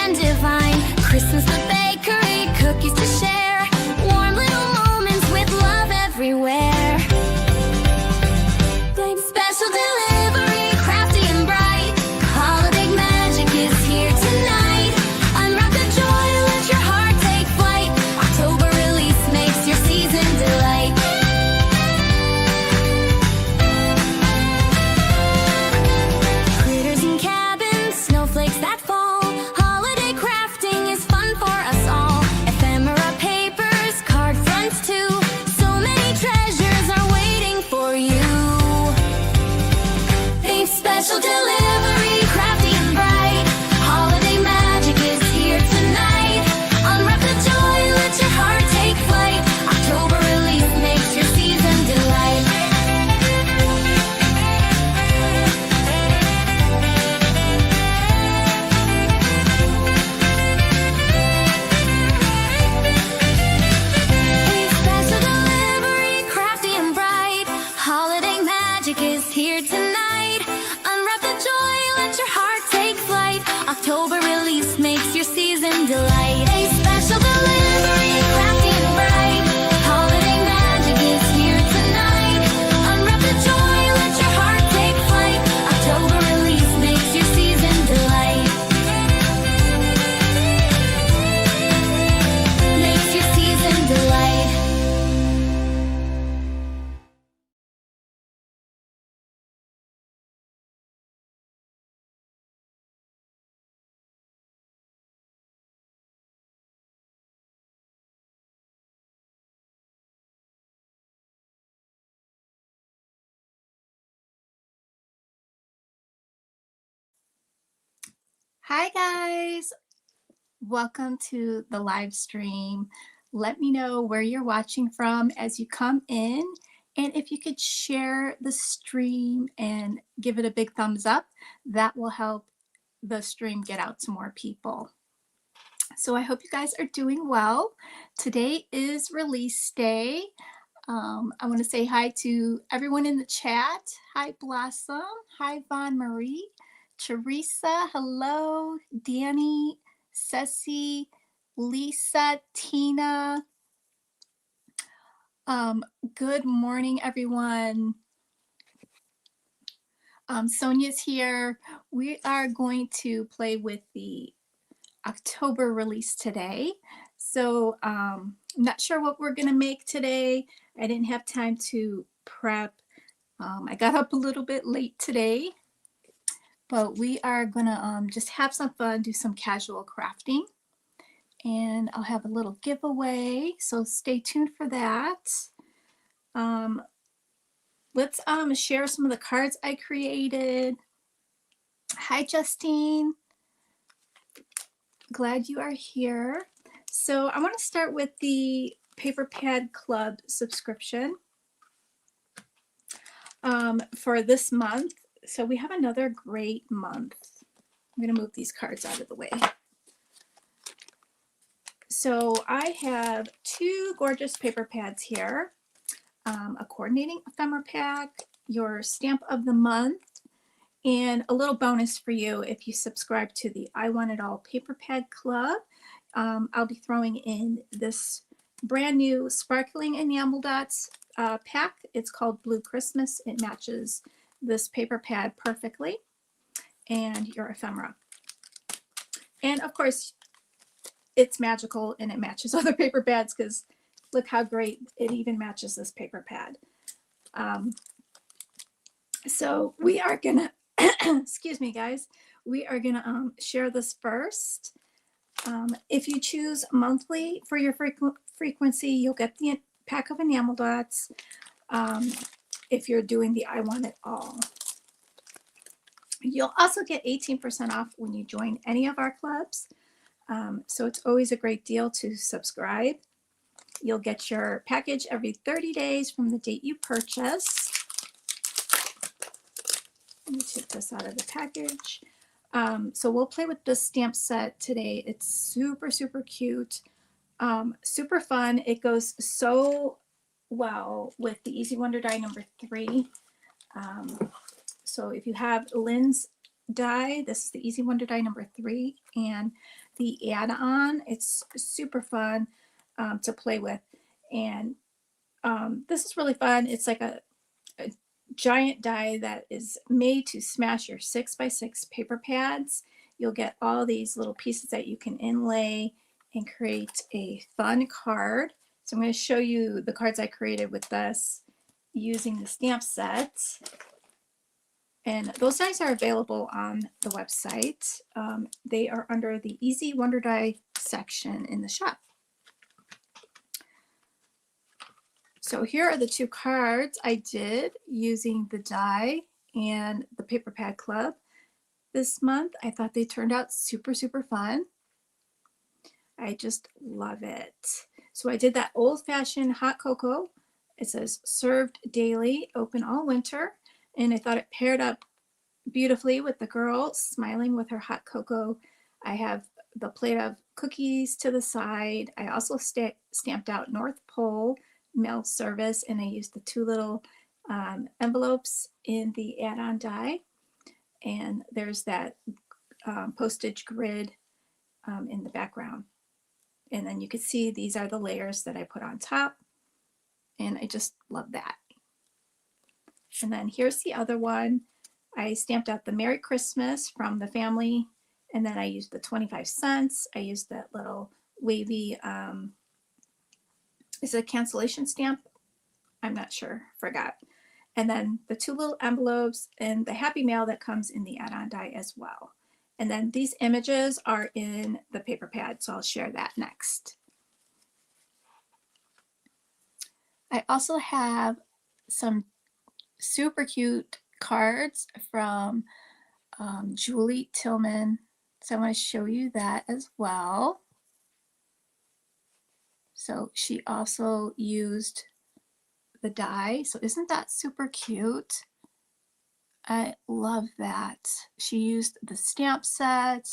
and divine. Christmas the bakery, cookies to share. Warm little moments with love everywhere. Special delivery, crafty and bright. Holiday magic is here tonight. Unwrap the joy, let your heart take flight. October release makes your season delight. Critters in cabins, snowflakes that fall. Holiday crafting is fun for us all. Ephemera papers, card fronts too. So many treasures are waiting for you. Special delivery, crafty and bright. Holiday magic is here tonight. Unwrap the joy, let your heart take flight. October release makes your season delight. Special delivery, crafty and bright. Holiday magic is here tonight. Unwrap the joy, let your heart take flight. October release makes your season delight. A special delivery, crafty and bright. Holiday magic is here tonight. Unwrap the joy, let your heart take flight. October release makes your season delight. Makes your season delight. Hi guys, welcome to the live stream. Let me know where you're watching from as you come in, and if you could share the stream and give it a big thumbs up, that will help the stream get out to more people. So I hope you guys are doing well. Today is release day. I want to say hi to everyone in the chat. Hi Blossom, hi Von Marie, Teresa, hello, Danny, Ceci, Lisa, Tina. Good morning, everyone. Sonia's here. We are going to play with the October release today. So I'm not sure what we're going to make today. I didn't have time to prep. I got up a little bit late today. But we are gonna just have some fun, do some casual crafting, and I'll have a little giveaway, so stay tuned for that. Let's share some of the cards I created. Hi Justine, glad you are here. So I want to start with the Paper Pad Club subscription for this month. So we have another great month. I'm going to move these cards out of the way. So I have two gorgeous paper pads here, a coordinating ephemera pack, your stamp of the month, and a little bonus for you if you subscribe to the I Want It All Paper Pad Club. I'll be throwing in this brand new sparkling enamel dots pack. It's called Blue Christmas. It matches this paper pad perfectly, and your ephemera. And of course, it's magical and it matches other paper pads because look how great it even matches this paper pad. So we are gonna, excuse me guys, we are gonna share this first. If you choose monthly for your frequency, you'll get the pack of enamel dots. If you're doing the I Want It All. You'll also get 18% off when you join any of our clubs. So it's always a great deal to subscribe. You'll get your package every 30 days from the date you purchase. Let me take this out of the package. So we'll play with this stamp set today. It's super, super cute, super fun. It goes so well with the Easy Wonder Die number 3. So if you have Lynn's die. This is the Easy Wonder die number 3, and the add-on. It's super fun to play with, and this is really fun. It's like a giant die that is made to smash your 6x6 paper pads. You'll get all these little pieces that you can inlay and create a fun card. So I'm going to show you the cards I created with this using the stamp set. And those dies are available on the website. They are under the Easy Wonder Die section in the shop. So here are the 2 cards I did using the die and the Paper Pad Club this month. I thought they turned out super, super fun. I just love it. So I did that old-fashioned hot cocoa. It says served daily, open all winter. And I thought it paired up beautifully with the girl smiling with her hot cocoa. I have the plate of cookies to the side. I also stamped out North Pole mail service, and I used the 2 little envelopes in the add-on die. And there's that postage grid in the background. And then you can see these are the layers that I put on top, and I just love that. And then here's the other one. I stamped out the Merry Christmas from the family, and then I used the 25 cents. I used that little wavy, is it a cancellation stamp? I'm not sure, forgot. And then the 2 little envelopes and the Happy Mail that comes in the add-on die as well. And then these images are in the paper pad, so I'll share that next. I also have some super cute cards from Julie Tillman, so I want to show you that as well. So she also used the die, so isn't that super cute? I love that. She used the stamp set.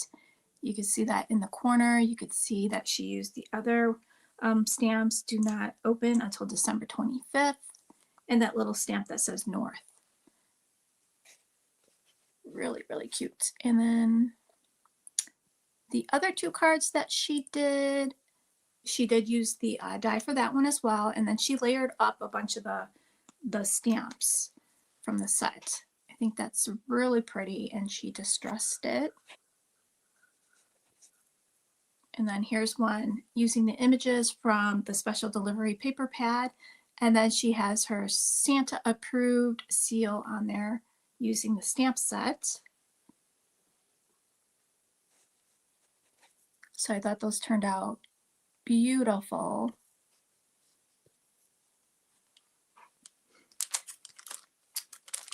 You can see that in the corner. You could see that she used the other stamps, do not open until December 25th, and that little stamp that says North. Really, really cute. And then the other 2 cards that she did use the die for that one as well, and then she layered up a bunch of the stamps from the set. I think that's really pretty, and she distressed it. And then here's one using the images from the special delivery paper pad, and then she has her Santa approved seal on there using the stamp set. So I thought those turned out beautiful.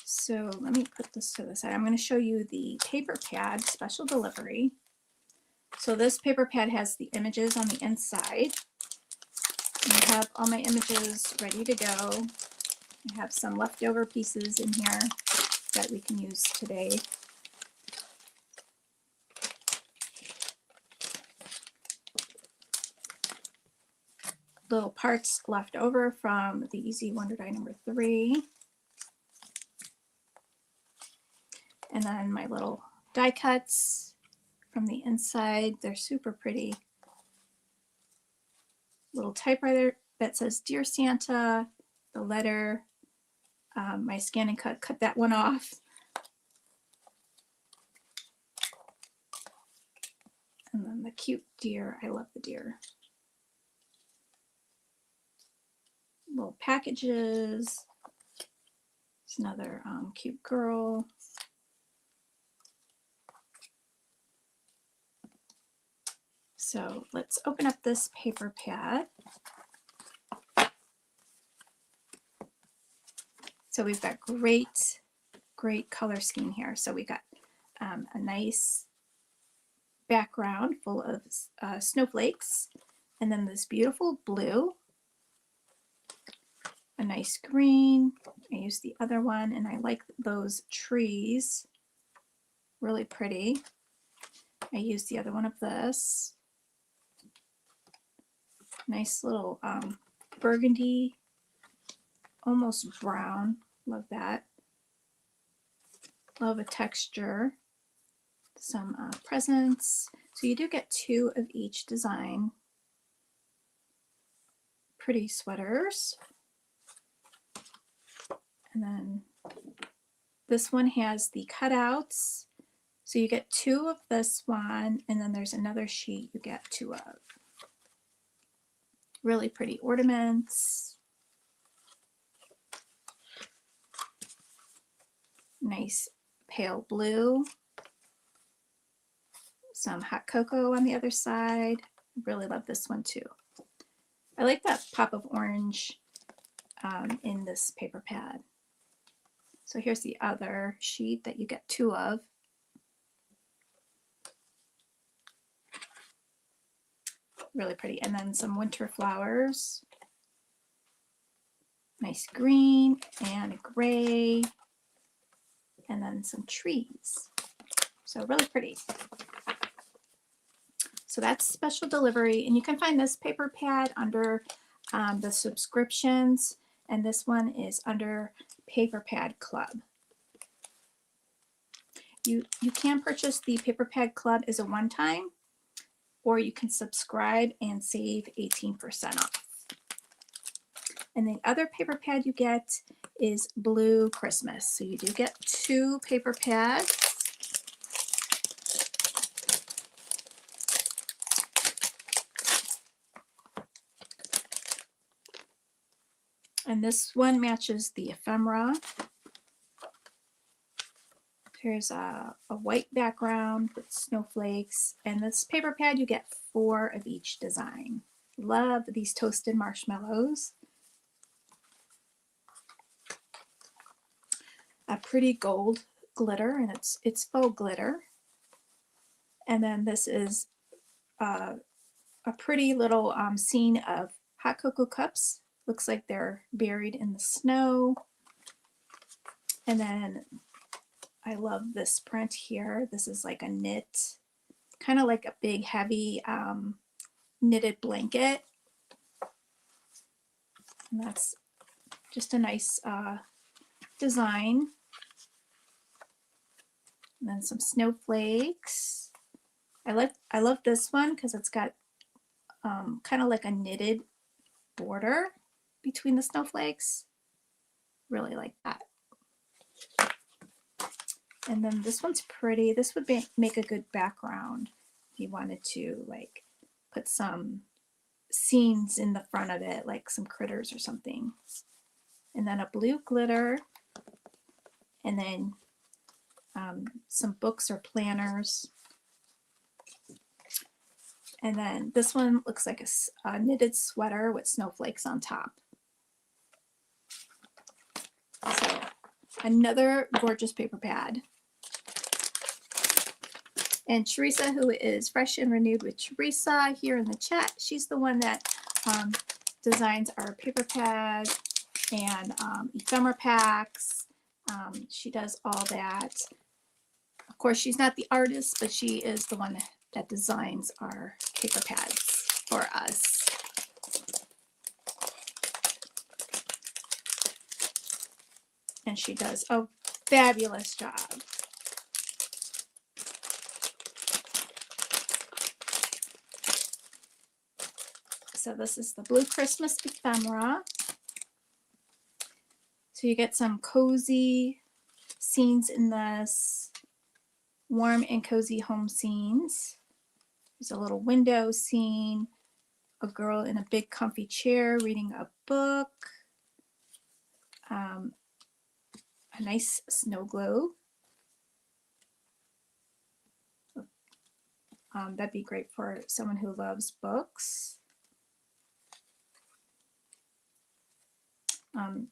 So let me put this to the side. I'm going to show you the paper pad special delivery. So this paper pad has the images on the inside. I have all my images ready to go. I have some leftover pieces in here that we can use today. Little parts left over from the Easy Wonder Die number 3. And then my little die cuts from the inside. They're super pretty. Little typewriter that says Dear Santa, the letter. My scan and cut that one off. And then the cute deer. I love the deer. Little packages. It's another cute girl. So let's open up this paper pad. So we've got great color scheme here. So we got a nice background full of snowflakes, and then this beautiful blue, a nice green. I used the other one, and I like those trees, really pretty. I used the other one of this. Nice little burgundy, almost brown. Love that. Love a texture. some presents. So you do get 2 of each design. Pretty sweaters. And then this one has the cutouts. So you get 2 of this one, and then there's another sheet you get 2 of. Really pretty ornaments. Nice pale blue. Some hot cocoa on the other side. Really love this one too. I like that pop of orange in this paper pad. So here's the other sheet that you get 2 of. Really pretty. And then some winter flowers. Nice green and gray. And then some trees. So really pretty. So that's special delivery. And you can find this paper pad under the subscriptions. And this one is under Paper Pad Club. You can purchase the Paper Pad Club as a one-time, or you can subscribe and save 18% off. And the other paper pad you get is Blue Christmas. So you do get 2 paper pads. And this one matches the ephemera. Here's a white background with snowflakes. And this paper pad, you get 4 of each design. Love these toasted marshmallows. A pretty gold glitter, and it's faux glitter. And then this is a pretty little scene of hot cocoa cups. Looks like they're buried in the snow. And then I love this print here. This is like a knit, kind of like a big heavy knitted blanket. And that's just a nice design. And then some snowflakes. I love this one because it's got kind of like a knitted border between the snowflakes. Really like that. And then this one's pretty. This would make a good background if you wanted to like put some scenes in the front of it, like some critters or something. And then a blue glitter, and then some books or planners. And then this one looks like a knitted sweater with snowflakes on top. So another gorgeous paper pad. And Teresa, who is Fresh and Renewed with Teresa here in the chat, she's the one that designs our paper pad and ephemera packs. She does all that. Of course, she's not the artist, but she is the one that designs our paper pads for us. And she does a fabulous job. So this is the Blue Christmas ephemera. So you get some cozy scenes in this, warm and cozy home scenes. There's a little window scene, a girl in a big comfy chair reading a book, a nice snow globe. That'd be great for someone who loves books.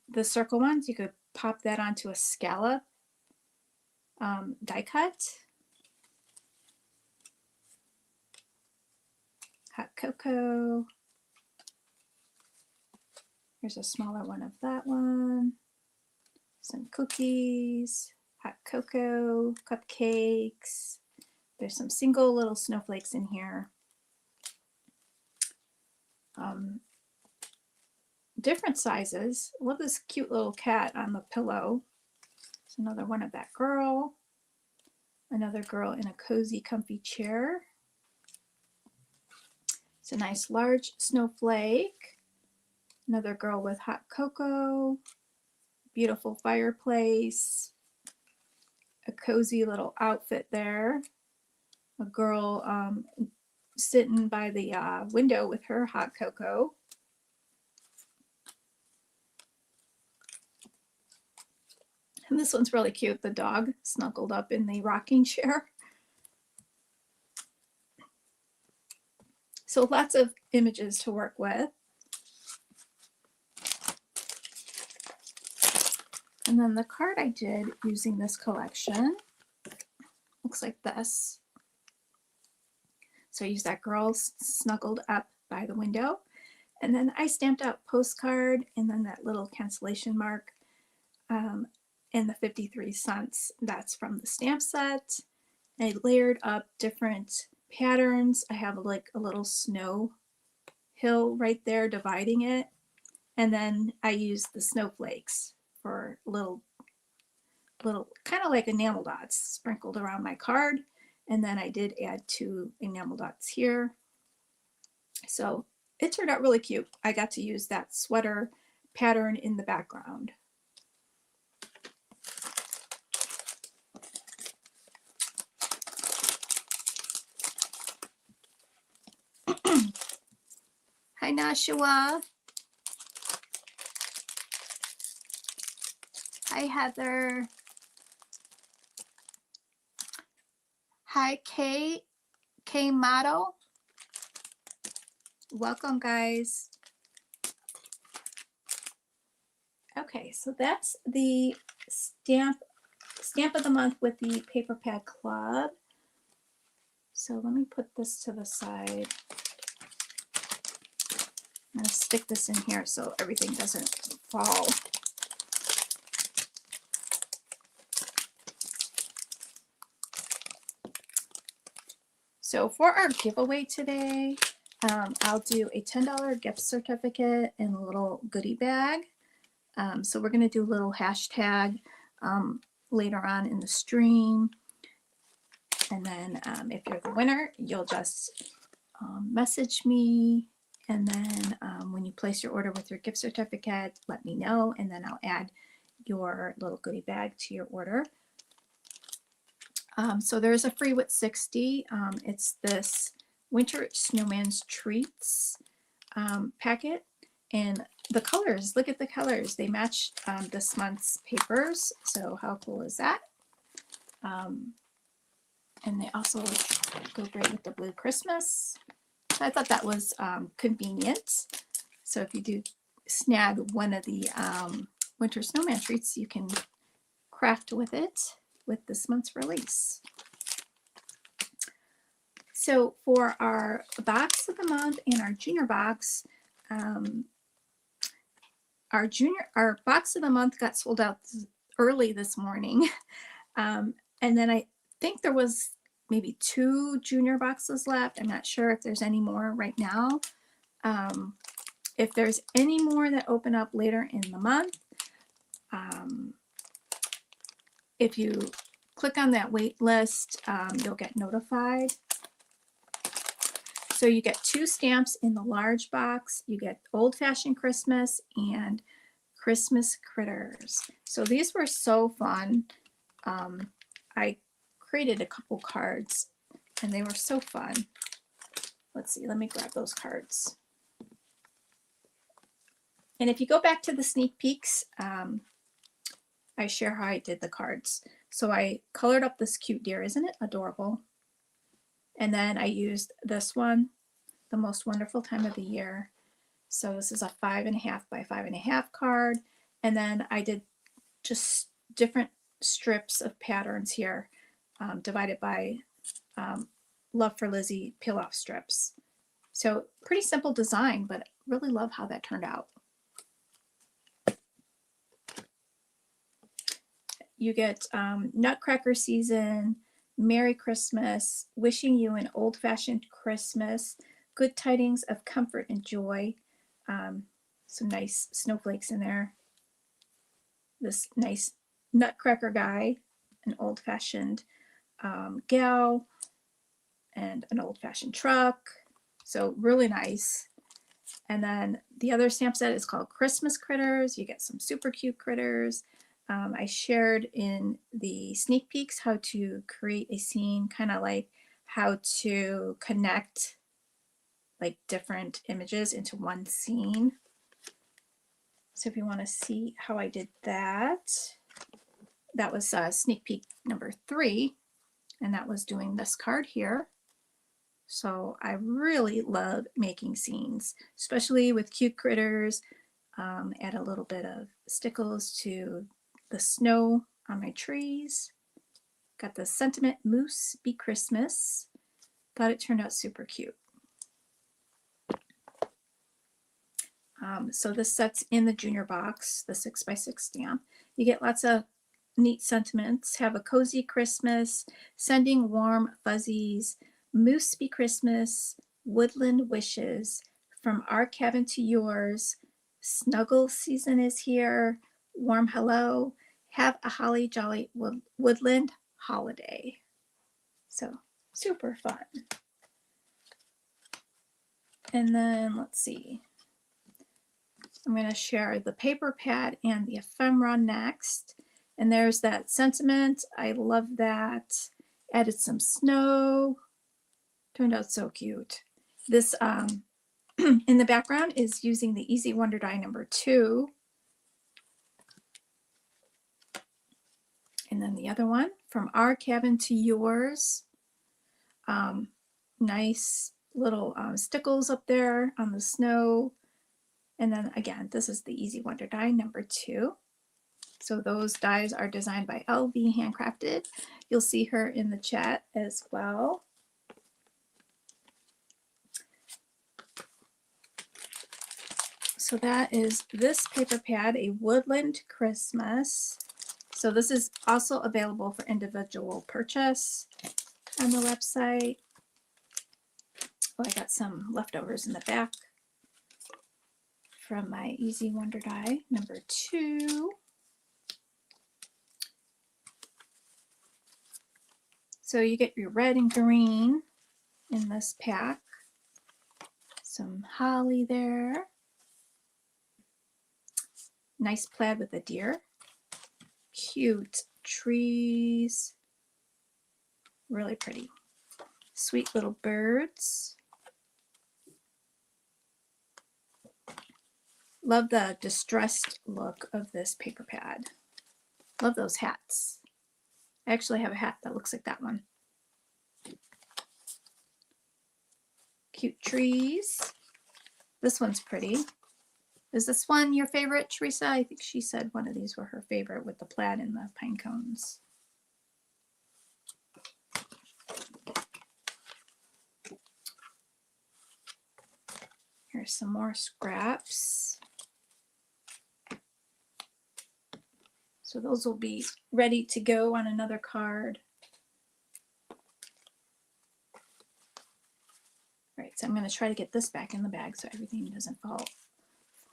The circle ones, you could pop that onto a scallop die cut. Hot cocoa. Here's a smaller one of that one. Some cookies, hot cocoa, cupcakes. There's some single little snowflakes in here. Different sizes. I love this cute little cat on the pillow. It's another one of that girl. Another girl in a cozy, comfy chair. It's a nice large snowflake. Another girl with hot cocoa. Beautiful fireplace. A cozy little outfit there. A girl sitting by the window with her hot cocoa. And this one's really cute. The dog snuggled up in the rocking chair. So lots of images to work with. And then the card I did using this collection looks like this. So I used that girl snuggled up by the window. And then I stamped out postcard and then that little cancellation mark and the 53 cents. That's from the stamp set. I layered up different patterns. I have like a little snow hill right there dividing it. And then I used the snowflakes for little kind of like enamel dots sprinkled around my card. And then I did add 2 enamel dots here. So it turned out really cute. I got to use that sweater pattern in the background. Hi, Nashua. Hi, Heather. Hi, K Model. Welcome, guys. Okay, so that's the stamp of the month with the Paper Pad Club. So let me put this to the side. I'm going to stick this in here so everything doesn't fall. So for our giveaway today, I'll do a $10 gift certificate and a little goodie bag. So we're going to do a little hashtag later on in the stream. And then if you're the winner, you'll just message me. And then when you place your order with your gift certificate, let me know. And then I'll add your little goodie bag to your order. So there's a free with 60. It's this Winter Snowman's Treats packet. And the colors, look at the colors. They match this month's papers. So how cool is that? And they also go great with the Blue Christmas. So I thought that was convenient. So if you do snag one of the Winter Snowman Treats, you can craft with it with this month's release. So for our box of the month and our junior box, our box of the month got sold out early this morning. And then I think there was maybe 2 junior boxes left. I'm not sure if there's any more right now. If there's any more that open up later in the month, if you click on that wait list, you'll get notified. So you get 2 stamps in the large box. You get Old Fashioned Christmas and Christmas Critters. So these were so fun. I created a couple cards and they were so fun. Let's see, let me grab those cards. And if you go back to the sneak peeks, I share how I did the cards. So I colored up this cute deer. Isn't it adorable? And then I used this one, The Most Wonderful Time of the Year. So this is a 5.5 by 5.5 card. And then I did just different strips of patterns here, divided by Love for Lizzie peel off strips. So pretty simple design, but really love how that turned out. You get Nutcracker Season, Merry Christmas, Wishing You an Old-Fashioned Christmas, Good Tidings of Comfort and Joy, some nice snowflakes in there, this nice Nutcracker guy, an old-fashioned gal and an old-fashioned truck. So really nice. And then the other stamp set is called Christmas Critters. You get some super cute critters. I shared in the sneak peeks how to create a scene, kind of like how to connect like different images into one scene. So if you want to see how I did that, that was sneak peek number 3, and that was doing this card here. So I really love making scenes, especially with cute critters. Add a little bit of stickles to the snow on my trees. Got the sentiment Moose Be Christmas. Thought it turned out super cute. So this set's in the junior box, the 6x6 stamp. You get lots of neat sentiments. Have a cozy Christmas, sending warm fuzzies, Moose Be Christmas, woodland wishes, from our cabin to yours, snuggle season is here, warm hello, have a holly jolly woodland holiday. So super fun. And then let's see. I'm going to share the paper pad and the ephemera next. And there's that sentiment. I love that. Added some snow. Turned out so cute. This in the background is using the Easy Wonder Die number 2. And then the other one, from our cabin to yours. Nice little stickles up there on the snow. And then again, this is the Easy Wonder Die number 2. So those dies are designed by LV Handcrafted. You'll see her in the chat as well. So that is this paper pad, a Woodland Christmas. So this is also available for individual purchase on the website. Oh, I got some leftovers in the back from my Easy Wonder Die number 2. So you get your red and green in this pack. Some holly there. Nice plaid with a deer. Cute trees. Really pretty. Sweet little birds. Love the distressed look of this paper pad. Love those hats. I actually have a hat that looks like that one. Cute trees. This one's pretty. Is this one your favorite, Teresa? I think she said one of these were her favorite with the plaid and the pine cones. Here's some more scraps. So those will be ready to go on another card. All right, so I'm going to try to get this back in the bag so everything doesn't fall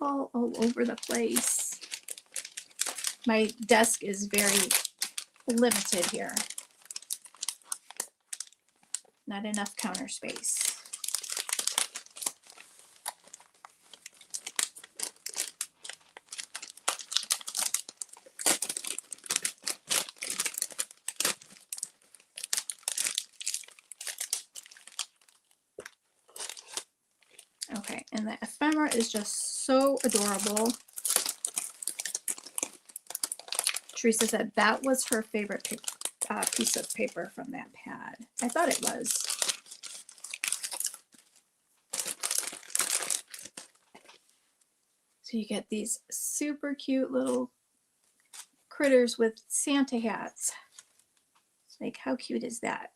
all over the place. My desk is very limited here. Not enough counter space. Okay, and the ephemera is just so adorable. Teresa said that was her favorite piece of paper from that pad. I thought it was. So you get these super cute little critters with Santa hats. Like, how cute is that?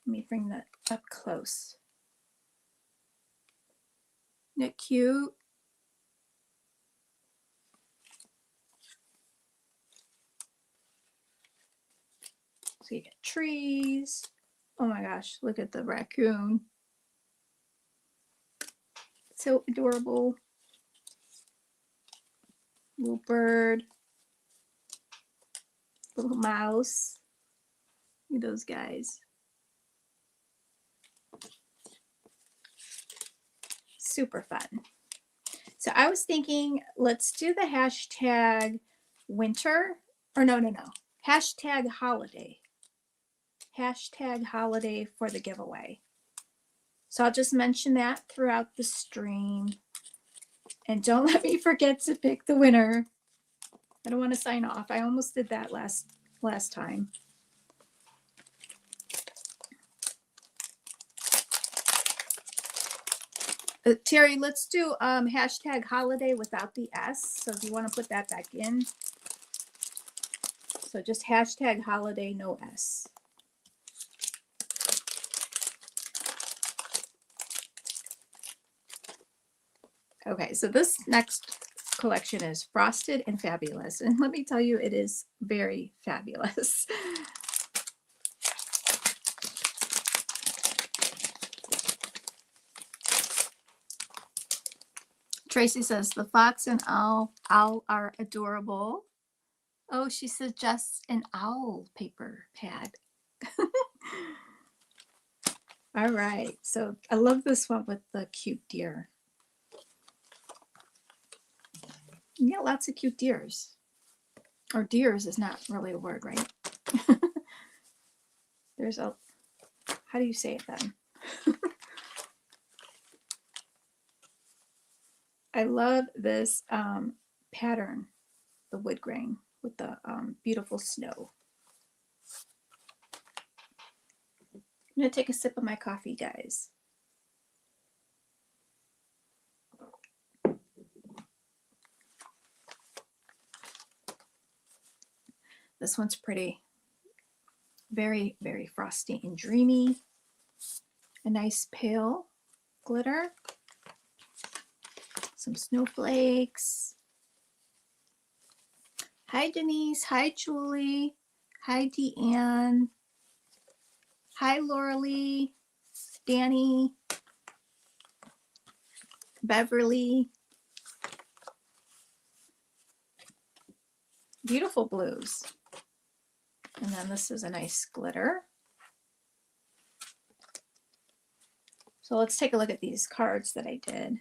Let me bring that up close. Isn't it cute? So you get trees. Oh my gosh, look at the raccoon. So adorable. Little bird. Little mouse. Look at those guys. Super fun. So I was thinking, let's do the hashtag winter, or no. Hashtag holiday. Hashtag holiday for the giveaway. So I'll just mention that throughout the stream. And don't let me forget to pick the winner. I don't want to sign off. I almost did that last time. Terry, let's do hashtag holiday without the S. So if you want to put that back in. So just hashtag holiday, no S. Okay, so this next collection is Frosted and Fabulous. And let me tell you, it is very fabulous. Tracy says, the fox and owl are adorable. Oh, she suggests an owl paper pad. All right, so I love this one with the cute deer. Yeah, lots of cute deers. Or deers is not really a word, right? There's a, how do you say it then? I love this pattern, the wood grain with the beautiful snow. I'm going to take a sip of my coffee, guys. This one's pretty. Very, very frosty and dreamy. A nice pale glitter. Some snowflakes. Hi, Denise. Hi, Julie. Hi, Deanne. Hi, Laura Lee. Danny. Beverly. Beautiful blues. And then this is a nice glitter. So let's take a look at these cards that I did.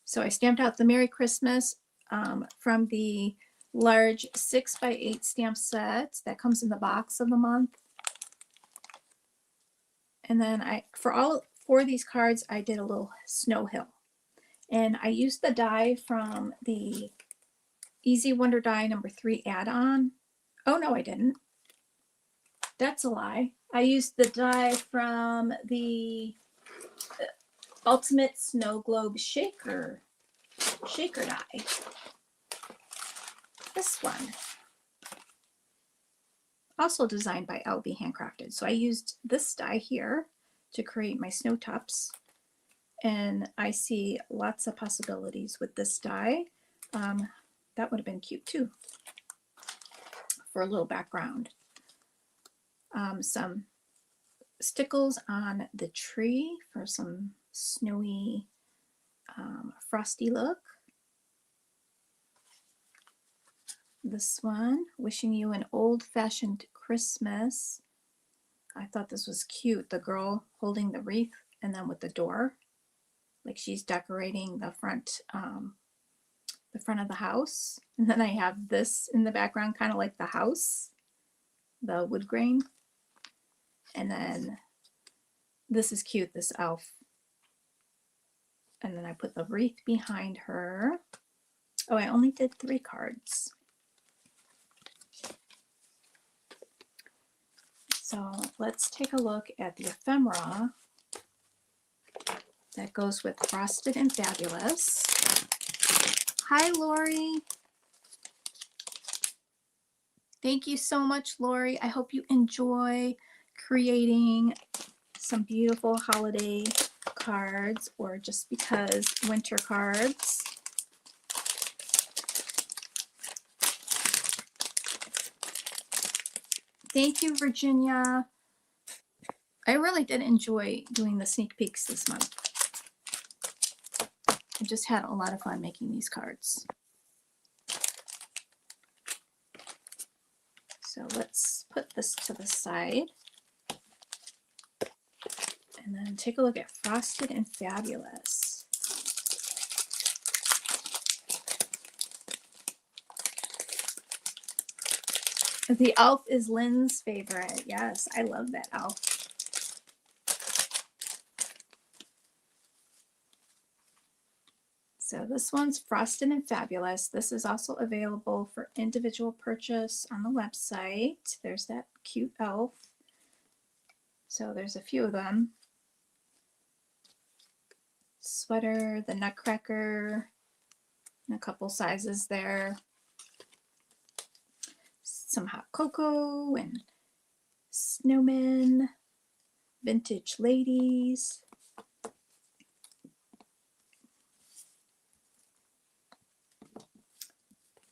So I stamped out the Merry Christmas from the large 6x8 stamp set that comes in the box of the month. And then for all 4 of these cards, I did a little snow hill. And I used the die from the Easy Wonder Die number 3 add-on. Oh, no, I didn't. That's a lie. I used the die from the Ultimate Snow Globe Shaker die. This one. Also designed by LB Handcrafted. So I used this die here to create my snow tops. And I see lots of possibilities with this die. That would have been cute too for a little background. Some stickles on the tree for some snowy, frosty look. This one, wishing you an old-fashioned Christmas. I thought this was cute. The girl holding the wreath and then with the door, like she's decorating the front of the house. And then I have this in the background, kind of like the house, the wood grain. And then this is cute, this elf. And then I put the wreath behind her. Oh, I only did 3 cards. So let's take a look at the ephemera that goes with Frosted and Fabulous. Hi, Lori. Thank you so much, Lori. I hope you enjoy creating some beautiful holiday cards, or just because winter cards. Thank you, Virginia. I really did enjoy doing the sneak peeks this month. I just had a lot of fun making these cards. So So let's put this to the side. And then take a look at Frosted and Fabulous. The elf is Lynn's favorite. Yes, I love that elf. So this one's Frosted and Fabulous. This is also available for individual purchase on the website. There's that cute elf. So there's a few of them. Sweater, the Nutcracker, and a couple sizes there. Some hot cocoa and snowmen, vintage ladies.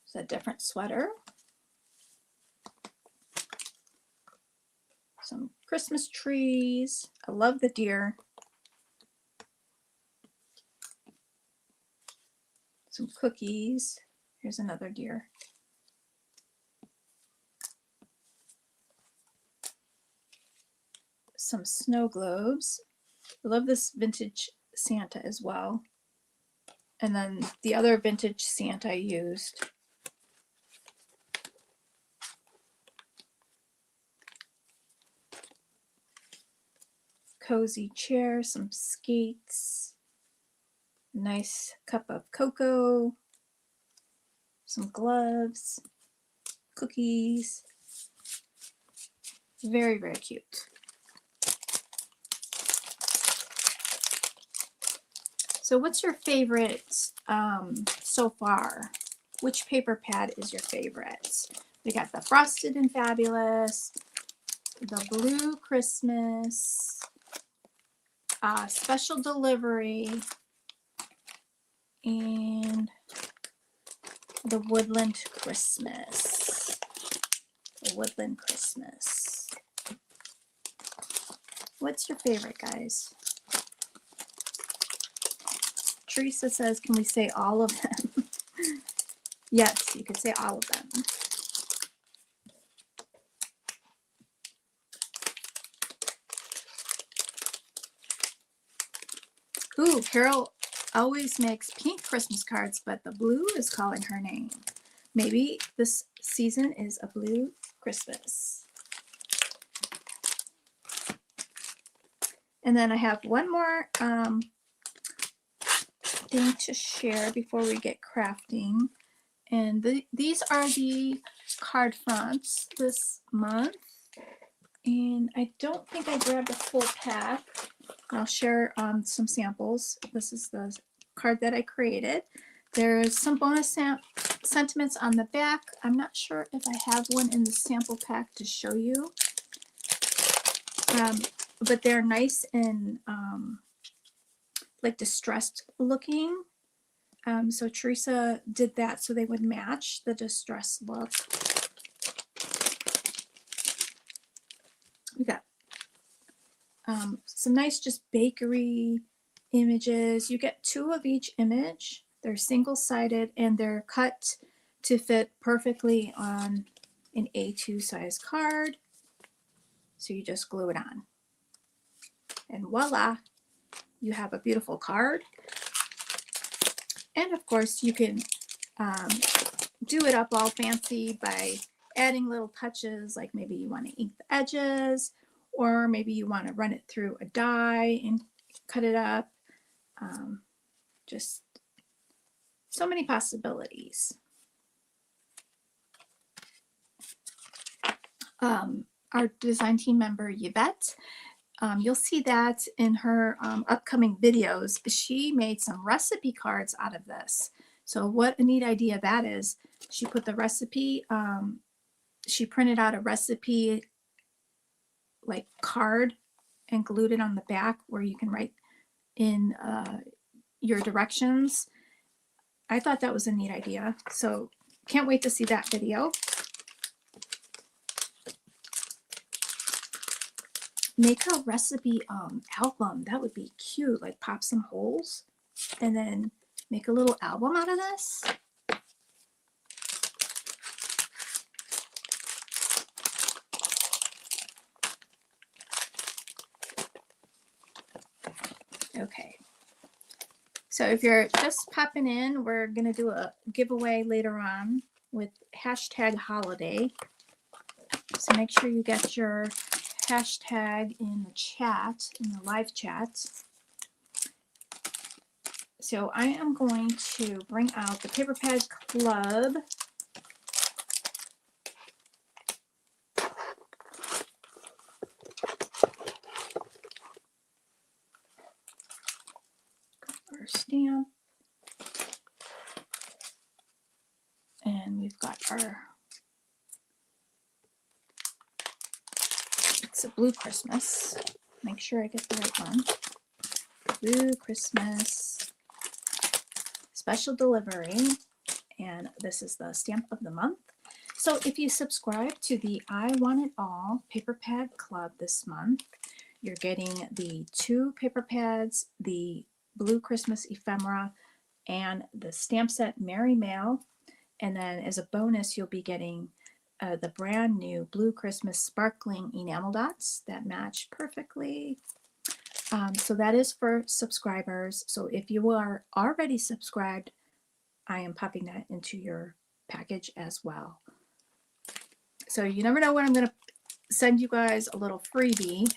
It's a different sweater. Some Christmas trees. I love the deer. Some cookies. Here's another deer. Some snow globes. I love this vintage Santa as well. And then the other vintage Santa I used. Cozy chair, some skates, nice cup of cocoa, some gloves, cookies. Very, very cute. So what's your favorite so far? Which paper pad is your favorite? We got the Frosted and Fabulous, the Blue Christmas, Special Delivery, and the Woodland Christmas. The Woodland Christmas. What's your favorite, guys? Teresa says, can we say all of them? Yes, you could say all of them. Ooh, Carol always makes pink Christmas cards, but the blue is calling her name. Maybe this season is a blue Christmas. And then I have one more thing to share before we get crafting. And these are the card fronts this month. And I don't think I grabbed a full pack. I'll share some samples. This is the card that I created. There's some bonus sentiments on the back. I'm not sure if I have one in the sample pack to show you. But they're nice and like distressed looking. So Teresa did that so they would match the distressed look. We got some nice just bakery images. You get 2 of each image. They're single-sided and they're cut to fit perfectly on an A2 size card. So you just glue it on. And voila, you have a beautiful card. And of course you can do it up all fancy by adding little touches, like maybe you want to ink the edges, or maybe you want to run it through a die and cut it up. Just so many possibilities. Our design team member, Yvette, you'll see that in her upcoming videos. She made some recipe cards out of this. So what a neat idea that is. She put the recipe, she printed out a recipe like card and glued it on the back where you can write in your directions. I thought that was a neat idea. So can't wait to see that video. Make a recipe album. That would be cute. Like pop some holes and then make a little album out of this. Okay. So if you're just popping in, we're going to do a giveaway later on with hashtag holiday. So make sure you get your hashtag in the chat, in the live chat. So I am going to bring out the Paper Pad Club. Our stamp. And we've got our, it's a Blue Christmas. Make sure I get the right one. Blue Christmas special delivery. And this is the stamp of the month. So if you subscribe to the I Want It All Paper Pad Club this month, you're getting the 2 paper pads, the Blue Christmas ephemera, and the stamp set Merry Mail. And then as a bonus, you'll be getting the brand new Blue Christmas sparkling enamel dots that match perfectly. So that is for subscribers. So if you are already subscribed, I am popping that into your package as well. So you never know when I'm going to send you guys a little freebie.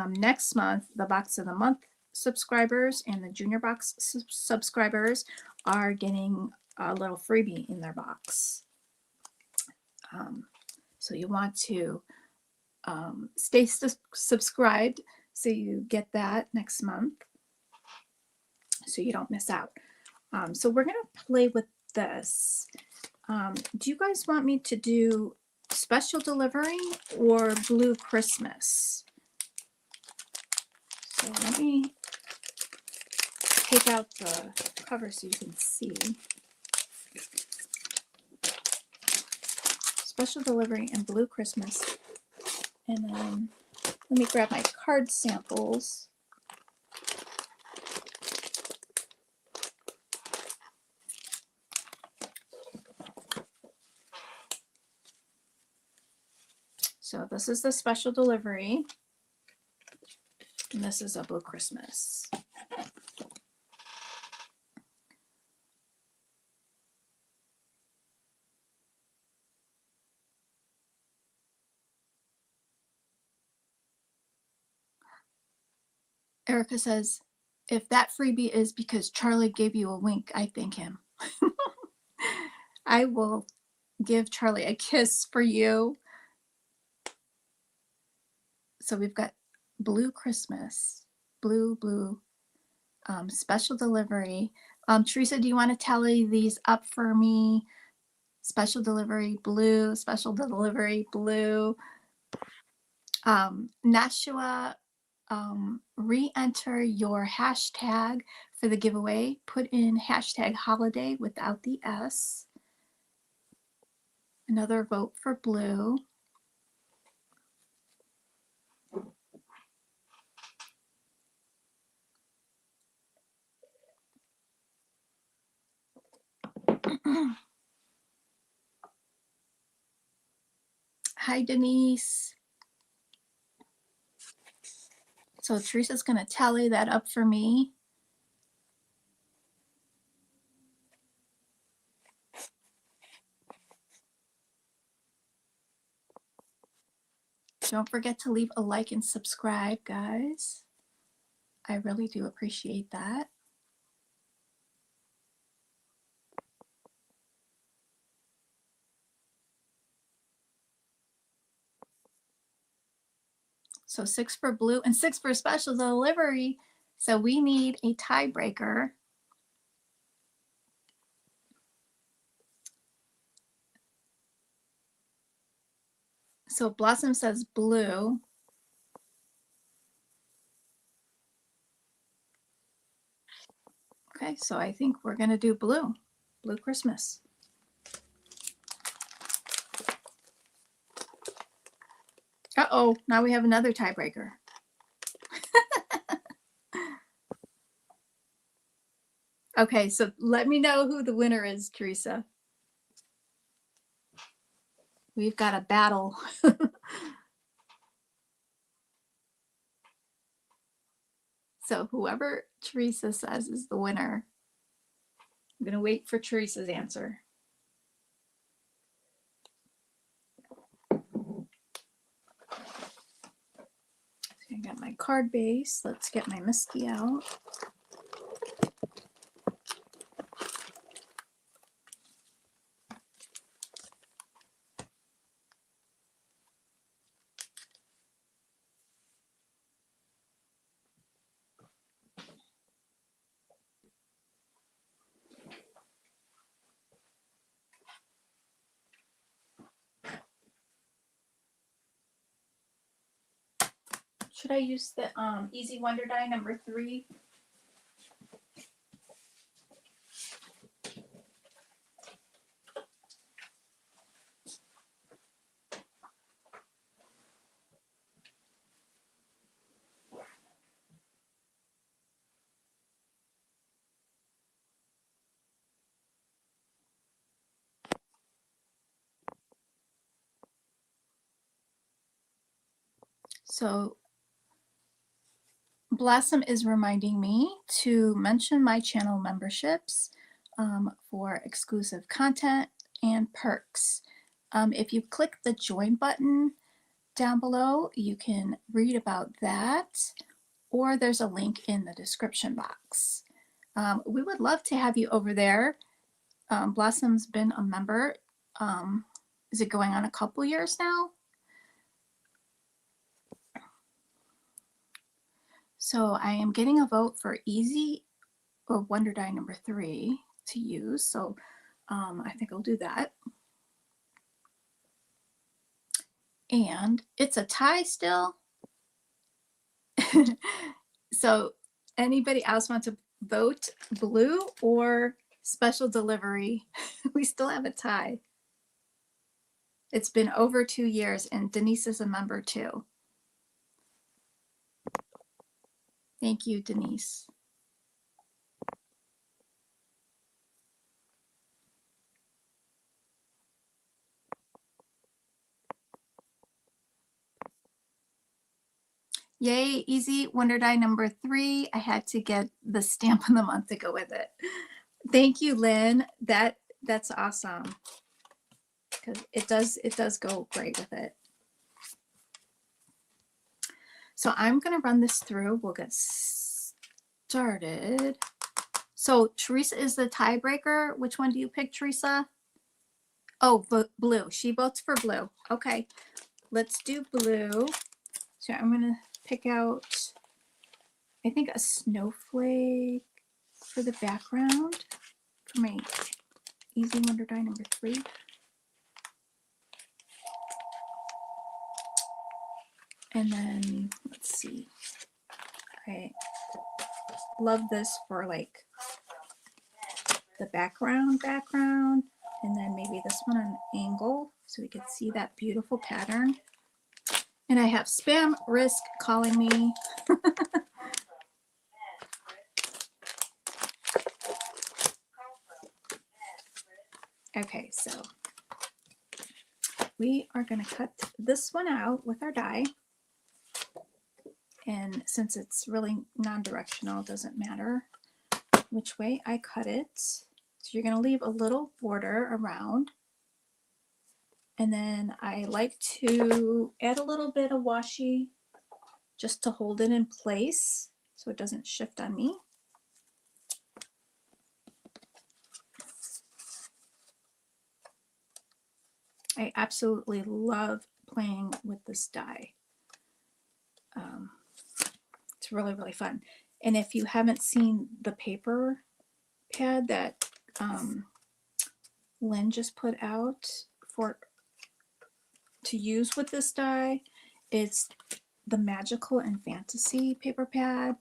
Next month, the Box of the Month subscribers and the Junior Box subscribers are getting a little freebie in their box. So you want to stay subscribed so you get that next month so you don't miss out. So we're going to play with this. Do you guys want me to do special delivery or Blue Christmas? So let me take out the cover so you can see. Special delivery and Blue Christmas. And then let me grab my card samples. So this is the special delivery. And this is a Blue Christmas. Erica says, if that freebie is because Charlie gave you a wink, I thank him. I will give Charlie a kiss for you. So we've got Blue Christmas, blue, special delivery. Teresa, do you want to tally these up for me? Special delivery, blue, special delivery, blue. Nashua, re-enter your hashtag for the giveaway. Put in hashtag holiday without the S. Another vote for blue. Hi, Denise. So Teresa's going to tally that up for me. Don't forget to leave a like and subscribe, guys. I really do appreciate that. So 6 for blue and 6 for special delivery. So we need a tiebreaker. So Blossom says blue. Okay, so I think we're going to do blue. Blue Christmas. Uh-oh, now we have another tiebreaker. Okay, so let me know who the winner is, Teresa. We've got a battle. So whoever Teresa says is the winner. I'm going to wait for Teresa's answer. So I got my card base. Let's get my Misty out. Should I use the Easy Wonder Die number 3? So Blossom is reminding me to mention my channel memberships for exclusive content and perks. If you click the join button down below, you can read about that, or there's a link in the description box. We would love to have you over there. Blossom's been a member. Is it going on a couple years now? So I am getting a vote for Easy or Wonder Die number 3 to use. So I think I'll do that. And it's a tie still. So anybody else want to vote blue or special delivery? We still have a tie. It's been over 2 years and Denise is a member too. Thank you, Denise. Yay, Easy Wonder Die number 3. I had to get the stamp of the month to go with it. Thank you, Lynn. That's awesome. Because it does go great with it. So I'm gonna run this through. We'll get started. So Teresa is the tiebreaker. Which one do you pick, Teresa? Oh, blue. She votes for blue. Okay, let's do blue. So I'm gonna pick out, I think, a snowflake for the background for my Easy Wonder Die number 3. And then let's see. I love this for like the background, and then maybe this one on an angle so we could see that beautiful pattern. And I have Spam Risk calling me. Okay, so we are going to cut this one out with our die. And since it's really non-directional, it doesn't matter which way I cut it. So you're going to leave a little border around. And then I like to add a little bit of washi just to hold it in place so it doesn't shift on me. I absolutely love playing with this die. It's really, really fun. And if you haven't seen the paper pad that Lynn just put out to use with this die, it's the Magical and Fantasy paper pad.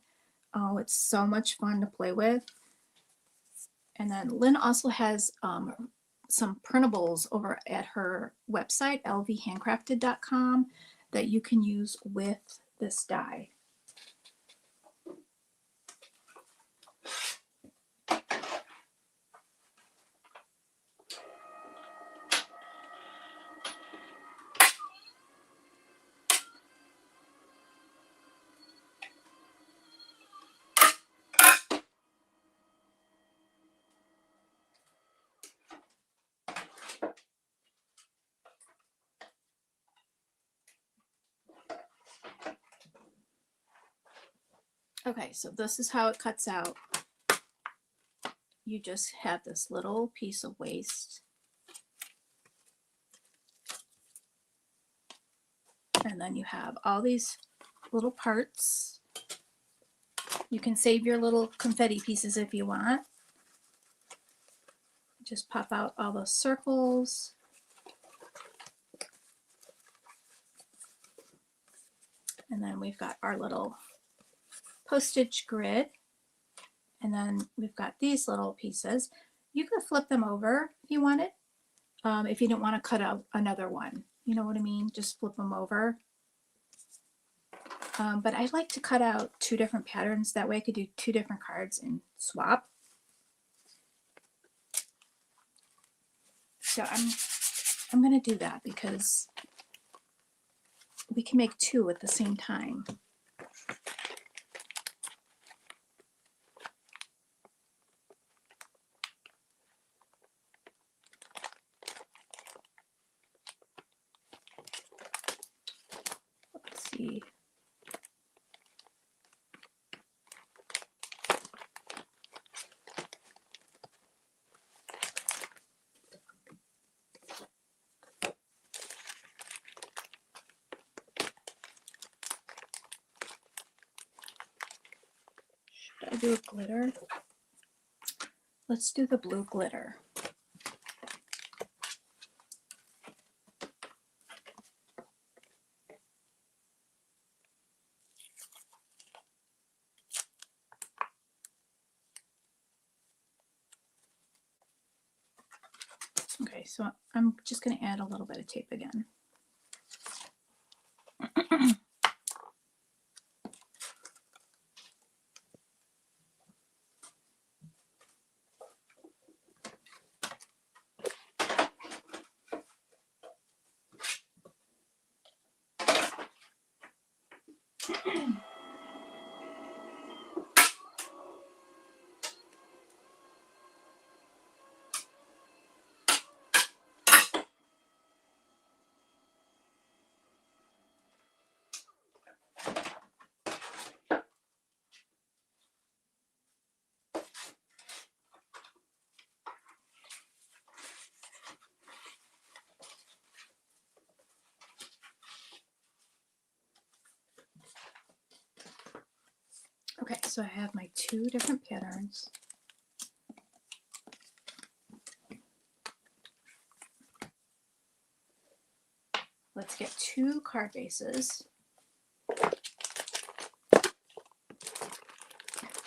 Oh, it's so much fun to play with. And then Lynn also has some printables over at her website, lvhandcrafted.com, that you can use with this die. Okay, so this is how it cuts out. You just have this little piece of waste. And then you have all these little parts. You can save your little confetti pieces if you want. Just pop out all those circles. And then we've got our little postage grid. And then we've got these little pieces. You could flip them over if you wanted. If you didn't want to cut out another one. You know what I mean? Just flip them over. But I like to cut out 2 different patterns. That way I could do 2 different cards and swap. So I'm going to do that because we can make 2 at the same time. Let's see. Should I do a glitter? Let's do the blue glitter. Okay, so I'm just going to add a little bit of tape again. Okay, so I have my 2 different patterns. Let's get 2 card bases.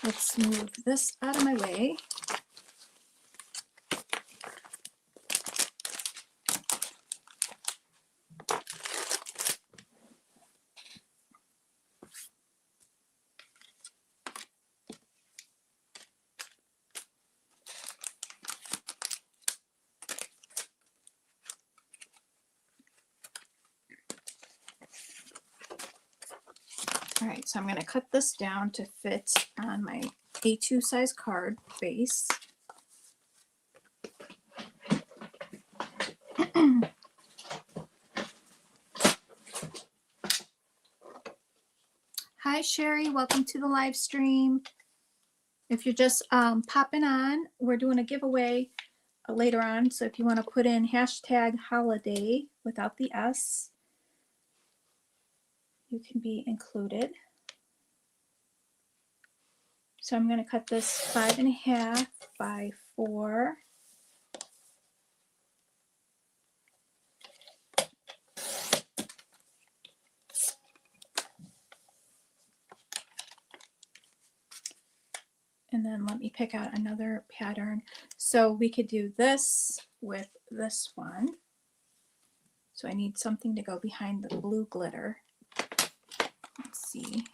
Let's move this out of my way. All right, so I'm going to cut this down to fit on my A2 size card base. Hi, Sherry. Welcome to the live stream. If you're just popping on, we're doing a giveaway later on. So if you want to put in hashtag holiday without the S, you can be included. So I'm going to cut this 5.5 by 4. And then let me pick out another pattern. So we could do this with this one. So I need something to go behind the blue glitter. Let's see.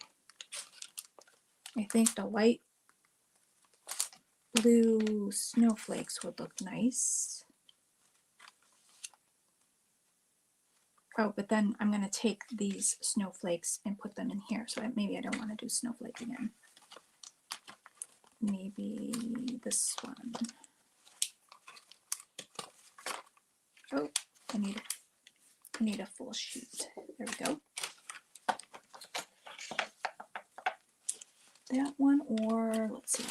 I think the light blue snowflakes would look nice. Oh, but then I'm going to take these snowflakes and put them in here. So maybe I don't want to do snowflake again. Maybe this one. Oh, I need a full sheet. There we go. that one, or let's see.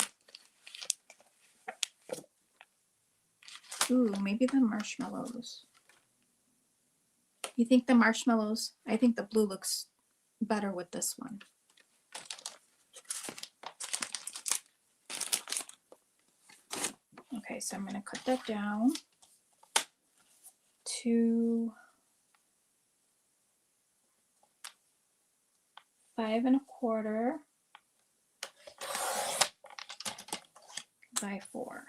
Ooh, maybe the marshmallows. You think the marshmallows? I think the blue looks better with this one. Okay, so I'm going to cut that down to 5 1/4 by 4.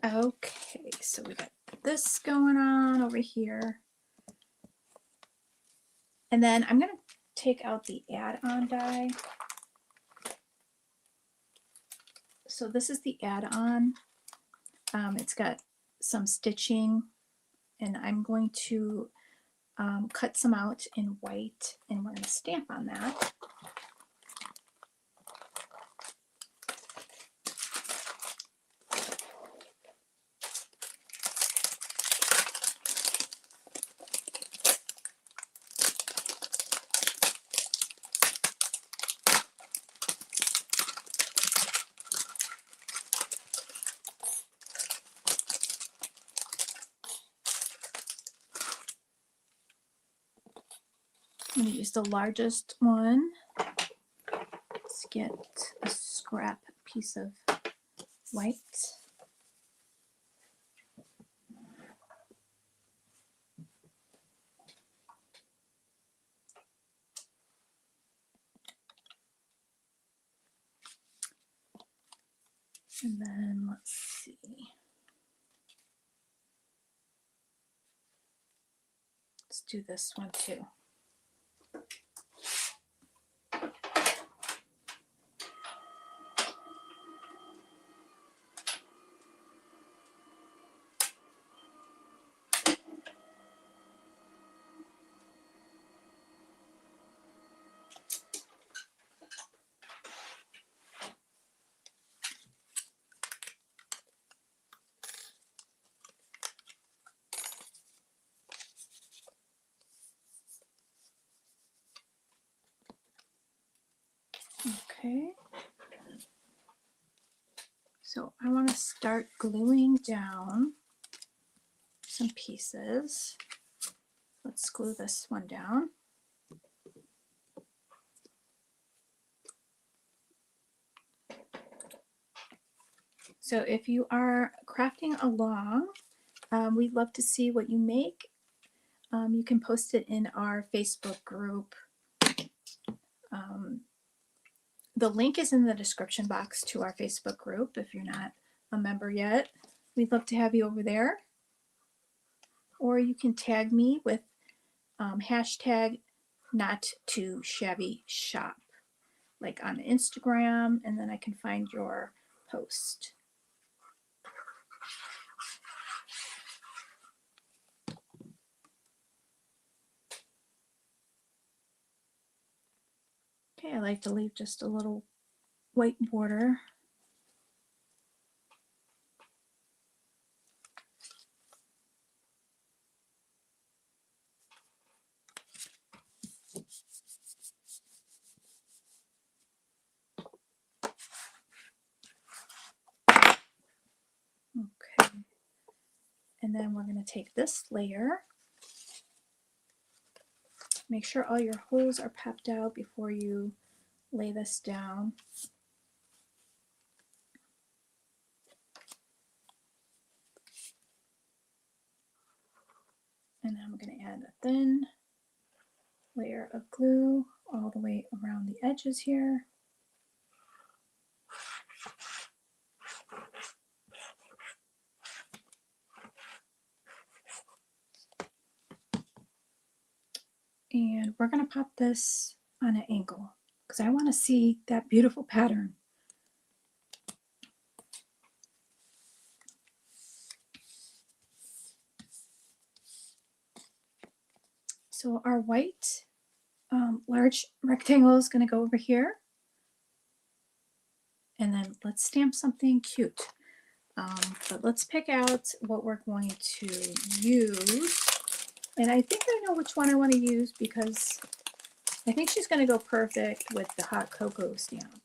Okay, so we got this going on over here. And then I'm going to take out the add-on die. So this is the add-on. It's got some stitching, and I'm going to cut some out in white, and we're going to stamp on that. I'm going to use the largest one. Let's get a scrap piece of white. And then let's see. Let's do this one too. Okay. So I want to start gluing down some pieces. Let's glue this one down. So if you are crafting along, we'd love to see what you make. You can post it in our Facebook group. The link is in the description box to our Facebook group if you're not a member yet. We'd love to have you over there. Or you can tag me with hashtag #NotTooShabbyShop, like on Instagram, and then I can find your post. Okay, I like to leave just a little white border. Okay, and then we're going to take this layer. Make sure all your holes are popped out before you lay this down. And then I'm going to add a thin layer of glue all the way around the edges here. And we're going to pop this on an angle because I want to see that beautiful pattern. So our white large rectangle is going to go over here. And then let's stamp something cute. But let's pick out what we're going to use. And I think I know which one I want to use because I think she's going to go perfect with the hot cocoa stamp.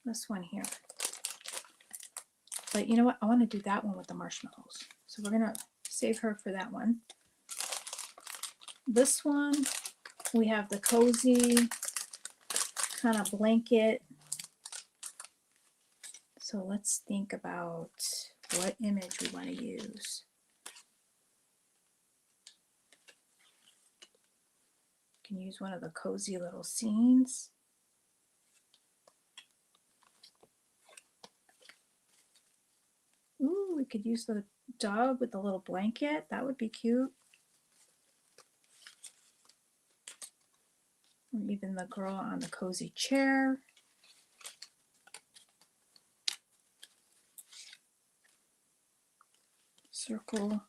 This one here. But you know what? I want to do that one with the marshmallows. So we're going to save her for that one. This one, we have the cozy kind of blanket. So let's think about what image we want to use. You can use one of the cozy little scenes. Ooh, we could use the dog with the little blanket. That would be cute. Or even the girl on the cozy chair. Circle.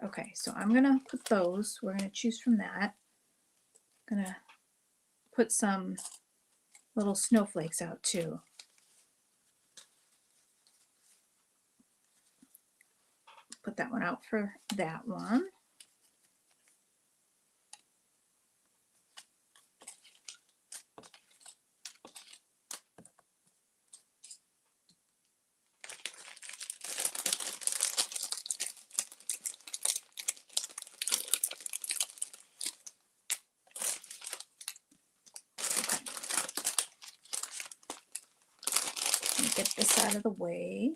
Okay, so I'm gonna put those. We're gonna choose from that. I'm gonna put some little snowflakes out too. Put that one out for that one. Get this out of the way.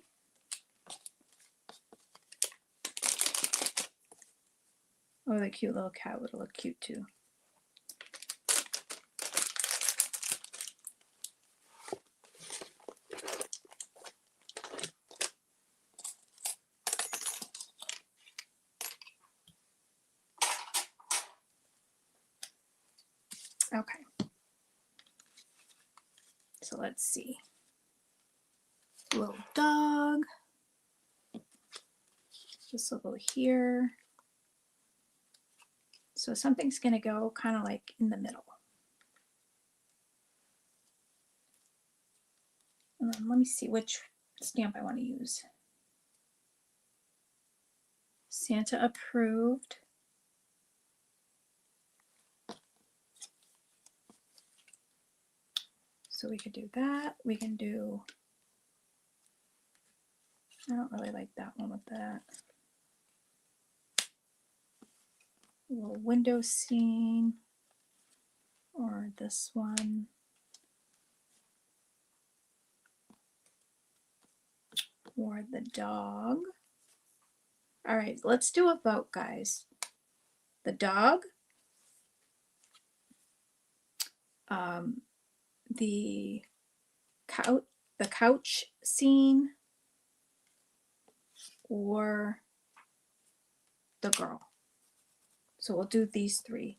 Oh, the cute little cat would look cute too. Okay. So let's see. Little dog. This will go here. So something's going to go kind of like in the middle. And then let me see which stamp I want to use. Santa approved. So we could do that. We can do, I don't really like that one with that. A little window scene. Or this one. Or the dog. All right, let's do a vote, guys. The dog, the couch scene, or the girl. So we'll do these three.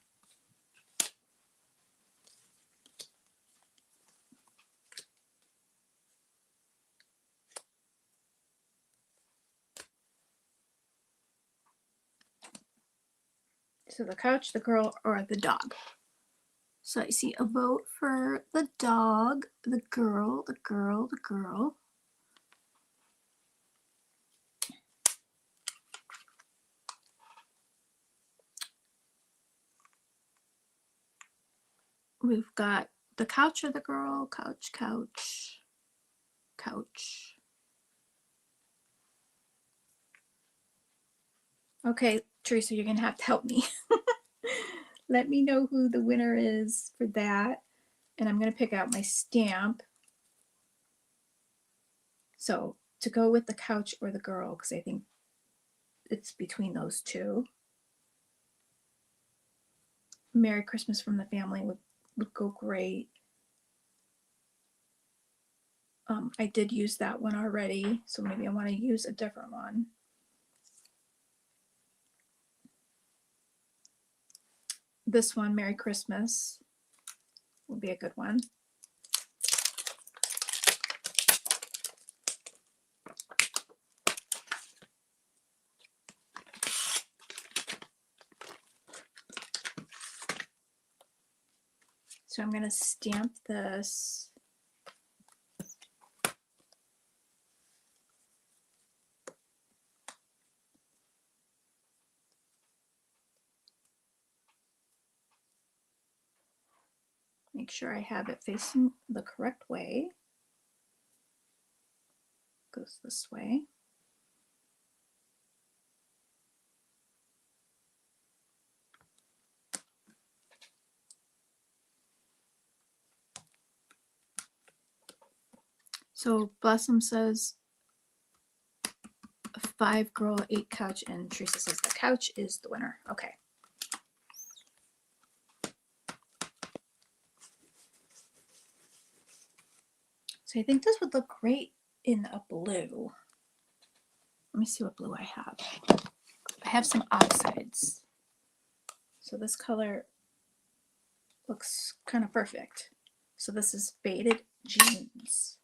So the couch, the girl, or the dog. So I see a vote for the dog, the girl, the girl, the girl. We've got the couch or the girl, couch, couch, couch. Okay, Teresa, you're gonna have to help me. Let me know who the winner is for that. And I'm gonna pick out my stamp. So to go with the couch or the girl, because I think it's between those two. Merry Christmas from the Family would go great. I did use that one already, so maybe I want to use a different one. This one, Merry Christmas, would be a good one. So I'm going to stamp this. Make sure I have it facing the correct way. Goes this way. So Blossom says 5 girl, 8 couch, and Teresa says the couch is the winner. Okay. So I think this would look great in a blue. Let me see what blue I have. I have some oxides. So this color looks kind of perfect. So this is faded jeans.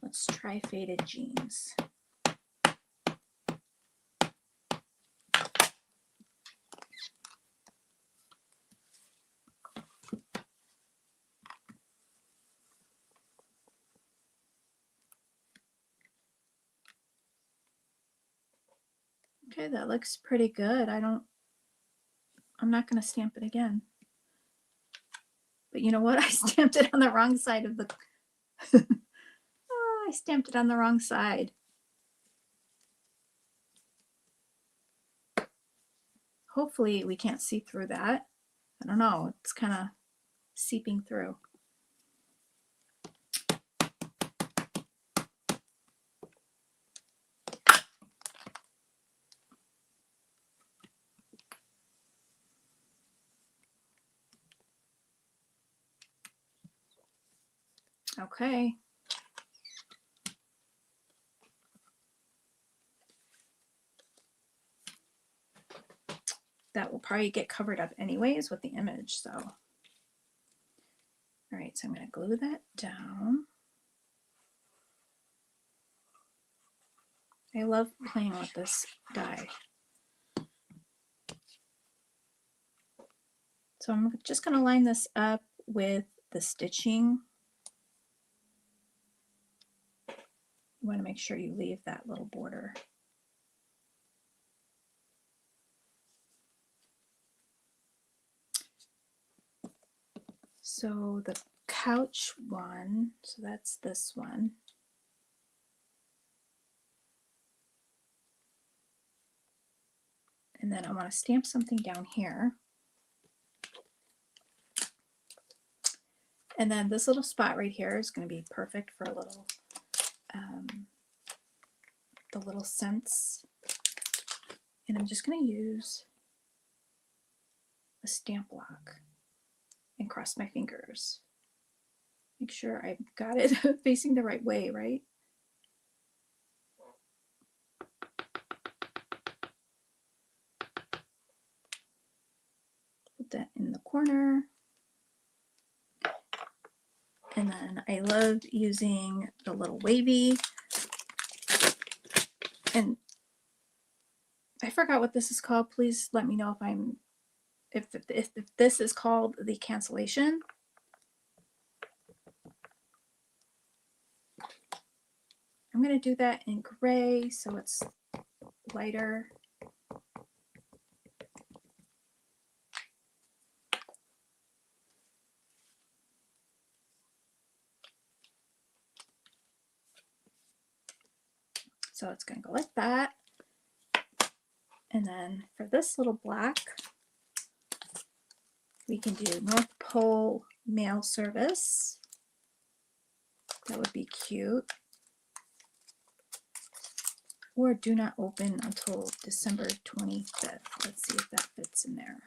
Let's try faded jeans. Okay, that looks pretty good. I'm not going to stamp it again. But you know what? I stamped it on the wrong side of the... I stamped it on the wrong side. Hopefully we can't see through that. I don't know. It's kind of seeping through. Okay. That will probably get covered up anyways with the image, so. All right, so I'm going to glue that down. I love playing with this die. So I'm just going to line this up with the stitching. You want to make sure you leave that little border. So the couch one, so that's this one. And then I want to stamp something down here. And then this little spot right here is going to be perfect for a little, the little scents. And I'm just going to use a stamp block and cross my fingers. Make sure I've got it facing the right way, right? Put that in the corner. And then I love using the little wavy. And I forgot what this is called. Please let me know if this is called the cancellation. I'm going to do that in gray so it's lighter. So it's going to go like that. And then for this little black, we can do North Pole mail service. That would be cute. Or do not open until December 25th. Let's see if that fits in there.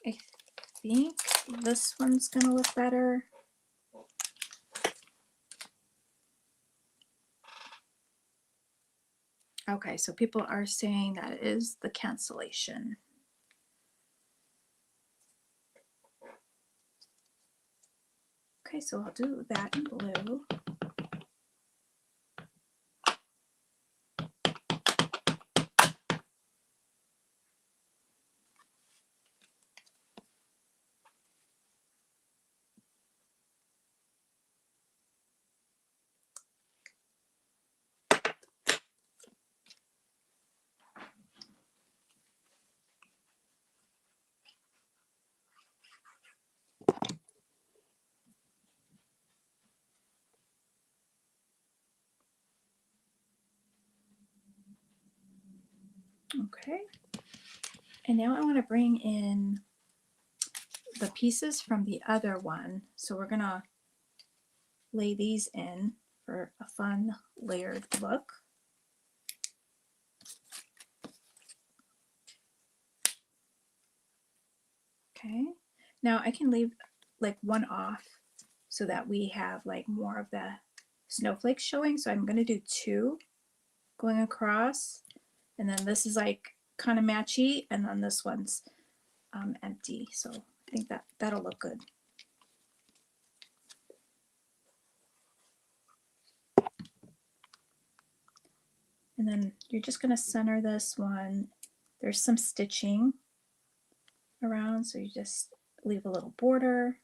I think this one's going to look better. Okay, so people are saying that is the cancellation. Okay, so I'll do that in blue. Okay, and now I want to bring in the pieces from the other one. So we're gonna lay these in for a fun layered look. Okay, now I can leave like one off so that we have like more of the snowflakes showing. So I'm gonna do two going across, and then this is like kind of matchy, and then this one's empty. So I think that that'll look good. And then you're just going to center this one. There's some stitching around, so you just leave a little border.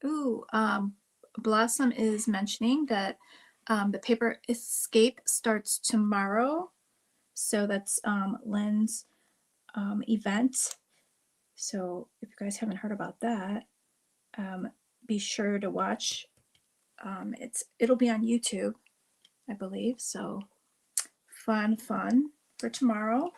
Ooh, Blossom is mentioning that the paper escape starts tomorrow. So that's Lynn's event. So if you guys haven't heard about that, be sure to watch. It'll be on YouTube, I believe. So fun for tomorrow.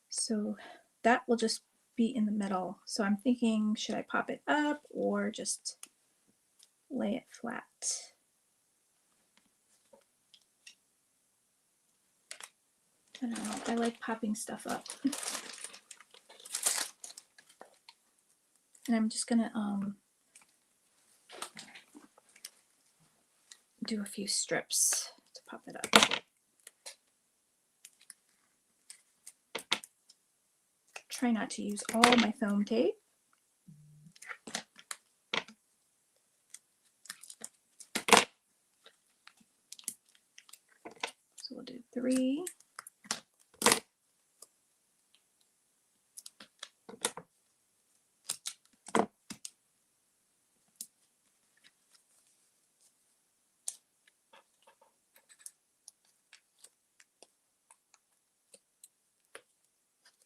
So that will just be in the middle. So I'm thinking, should I pop it up or just lay it flat? I don't know. I like popping stuff up. And I'm just gonna do a few strips to pop it up. Try not to use all my foam tape. So we'll do 3.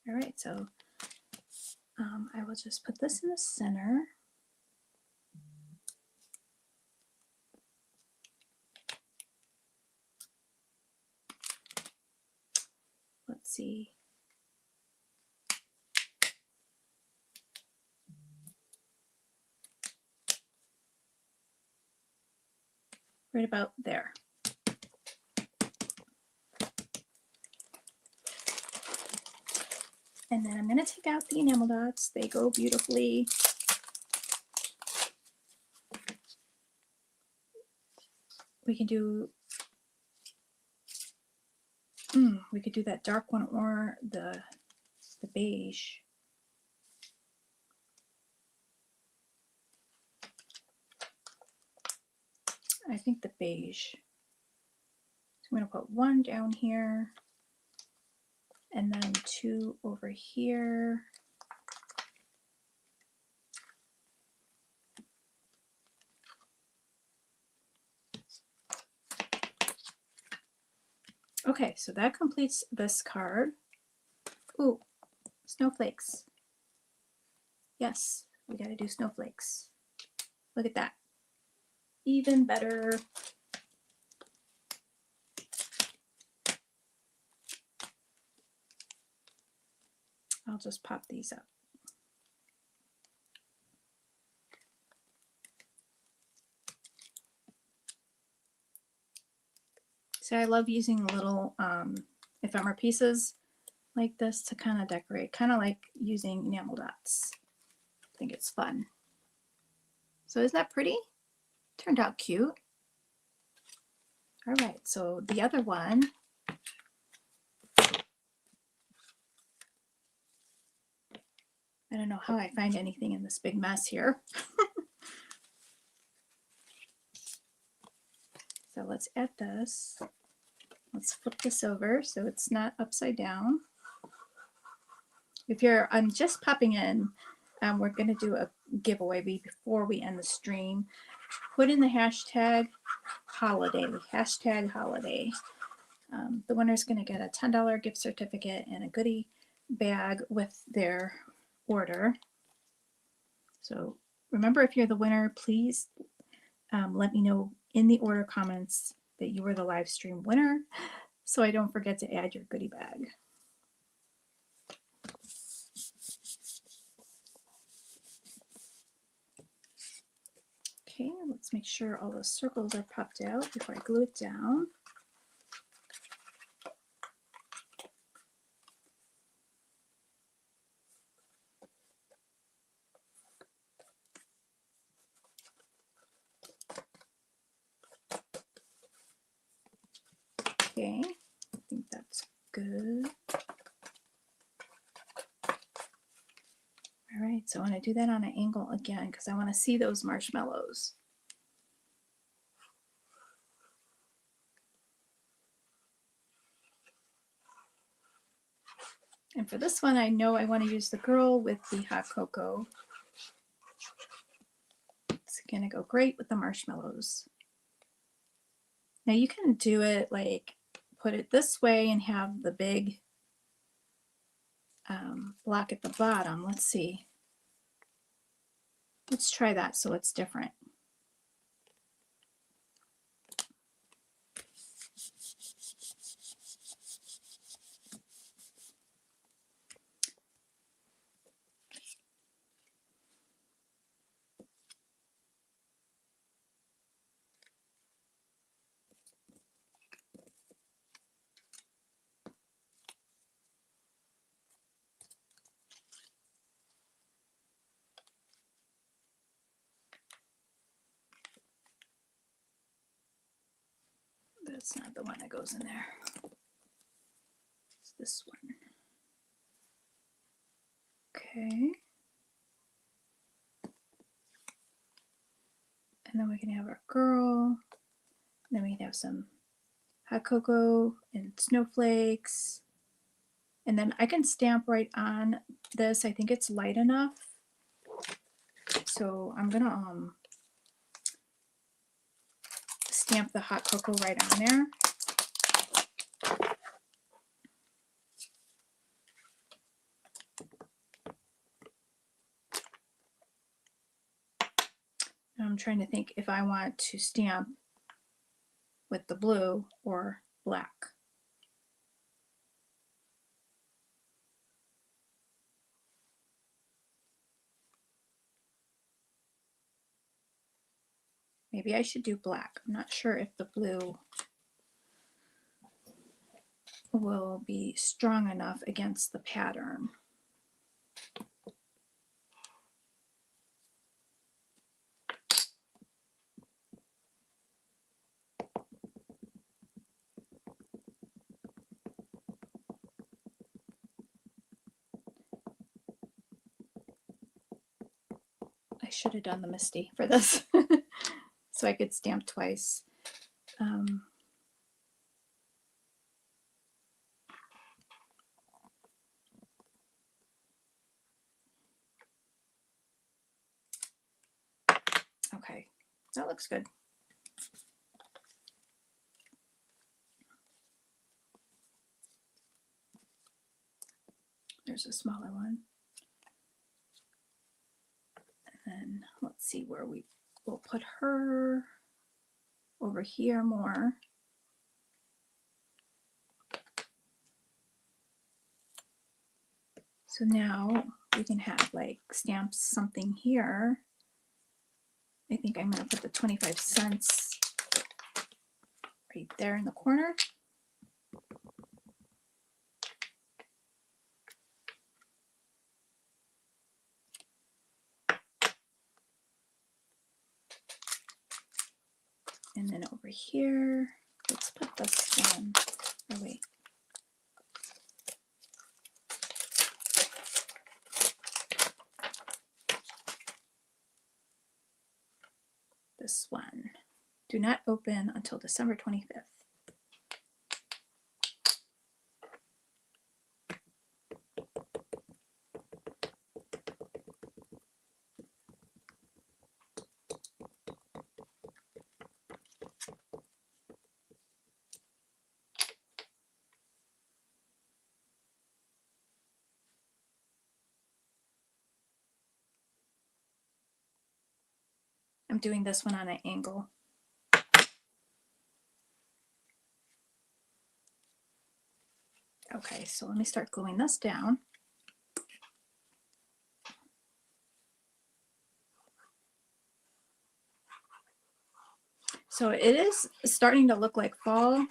All right, so I will just put this in the center. Let's see. Right about there. And then I'm going to take out the enamel dots. They go beautifully. We can do we could do that dark one or the beige. I think the beige. So I'm going to put 1 down here and then 2 over here. Okay, so that completes this card. Ooh, snowflakes. Yes, we got to do snowflakes. Look at that. Even better. I'll just pop these up. So I love using little ephemera pieces like this to kind of decorate, kind of like using enamel dots. I think it's fun. So isn't that pretty? Turned out cute. All right, so the other one, I don't know how I find anything in this big mess here. So let's add this. Let's flip this over so it's not upside down. If you're just popping in, we're going to do a giveaway before we end the stream. Put in the hashtag holiday, hashtag holiday. The winner's going to get a $10 gift certificate and a goodie bag with their order. So remember, if you're the winner, please let me know in the order comments that you were the live stream winner, so I don't forget to add your goodie bag. Okay, let's make sure all those circles are popped out before I glue it down. Okay, I think that's good. All right, so I want to do that on an angle again because I want to see those marshmallows. And for this one, I know I want to use the girl with the hot cocoa. It's going to go great with the marshmallows. Now you can do it like, put it this way and have the big block at the bottom. Let's see. Let's try that so it's different. That's not the one that goes in there. It's this one. Okay. And then we can have our girl. Then we can have some hot cocoa and snowflakes. And then I can stamp right on this. I think it's light enough. So I'm gonna stamp the hot cocoa right on there. And I'm trying to think if I want to stamp with the blue or black. Maybe I should do black. I'm not sure if the blue will be strong enough against the pattern. I should have done the Misty for this so I could stamp twice. Okay, that looks good. There's a smaller one. And then let's see where we will put her over here more. So now we can have like stamps something here. I think I'm going to put the 25 cents right there in the corner. over here. Let's put this one, oh wait. This one. Do not open until December 25th. I'm doing this one on an angle. Okay, so let me start gluing this down. So it is starting to look like fall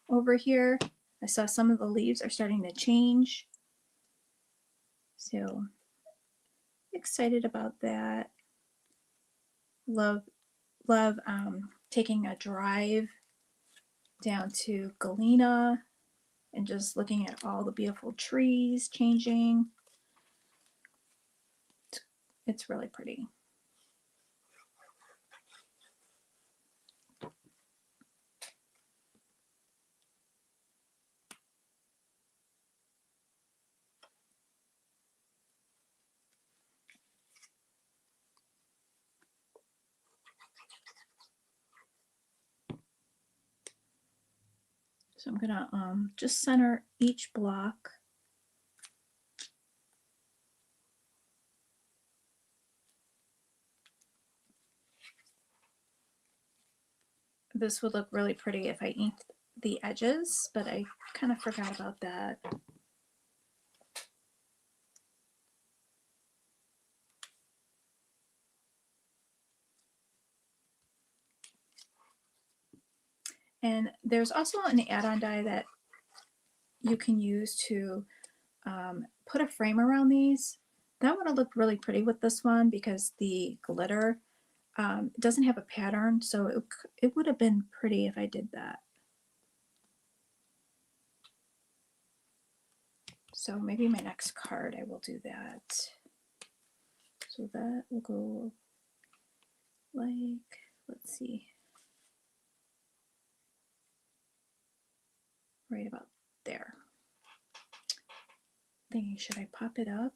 over here. I saw some of the leaves are starting to change. So excited about that. Love taking a drive down to Galena and just looking at all the beautiful trees changing. It's really pretty. So I'm gonna just center each block. This would look really pretty if I inked the edges, but I kind of forgot about that. And there's also an add-on die that you can use to put a frame around these. That would have looked really pretty with this one because the glitter doesn't have a pattern, so it would have been pretty if I did that. So maybe my next card I will do that. So that will go like, let's see, right about there. Thinking, should I pop it up?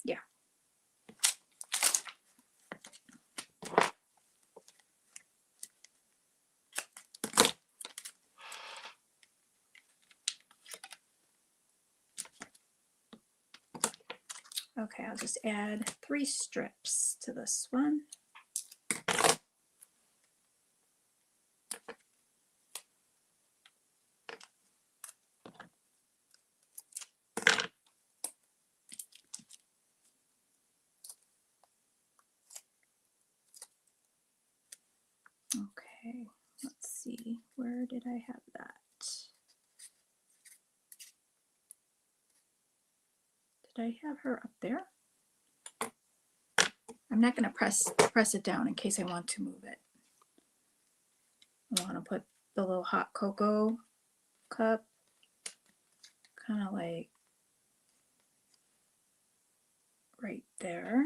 Yeah. Okay, I'll just add 3 strips to this one. Okay, let's see, where did I have that? Did I have her up there? I'm not going to press it down in case I want to move it. I want to put the little hot cocoa cup kind of like right there.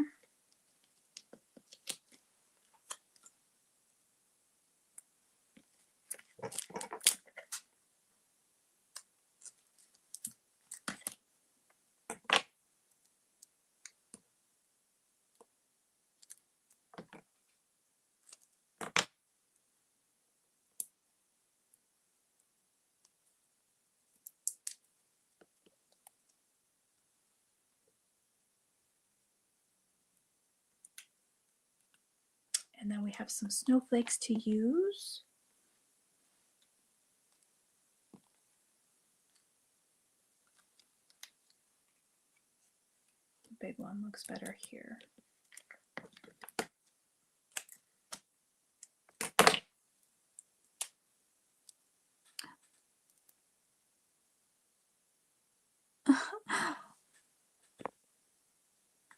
And then we have some snowflakes to use. The big one looks better here.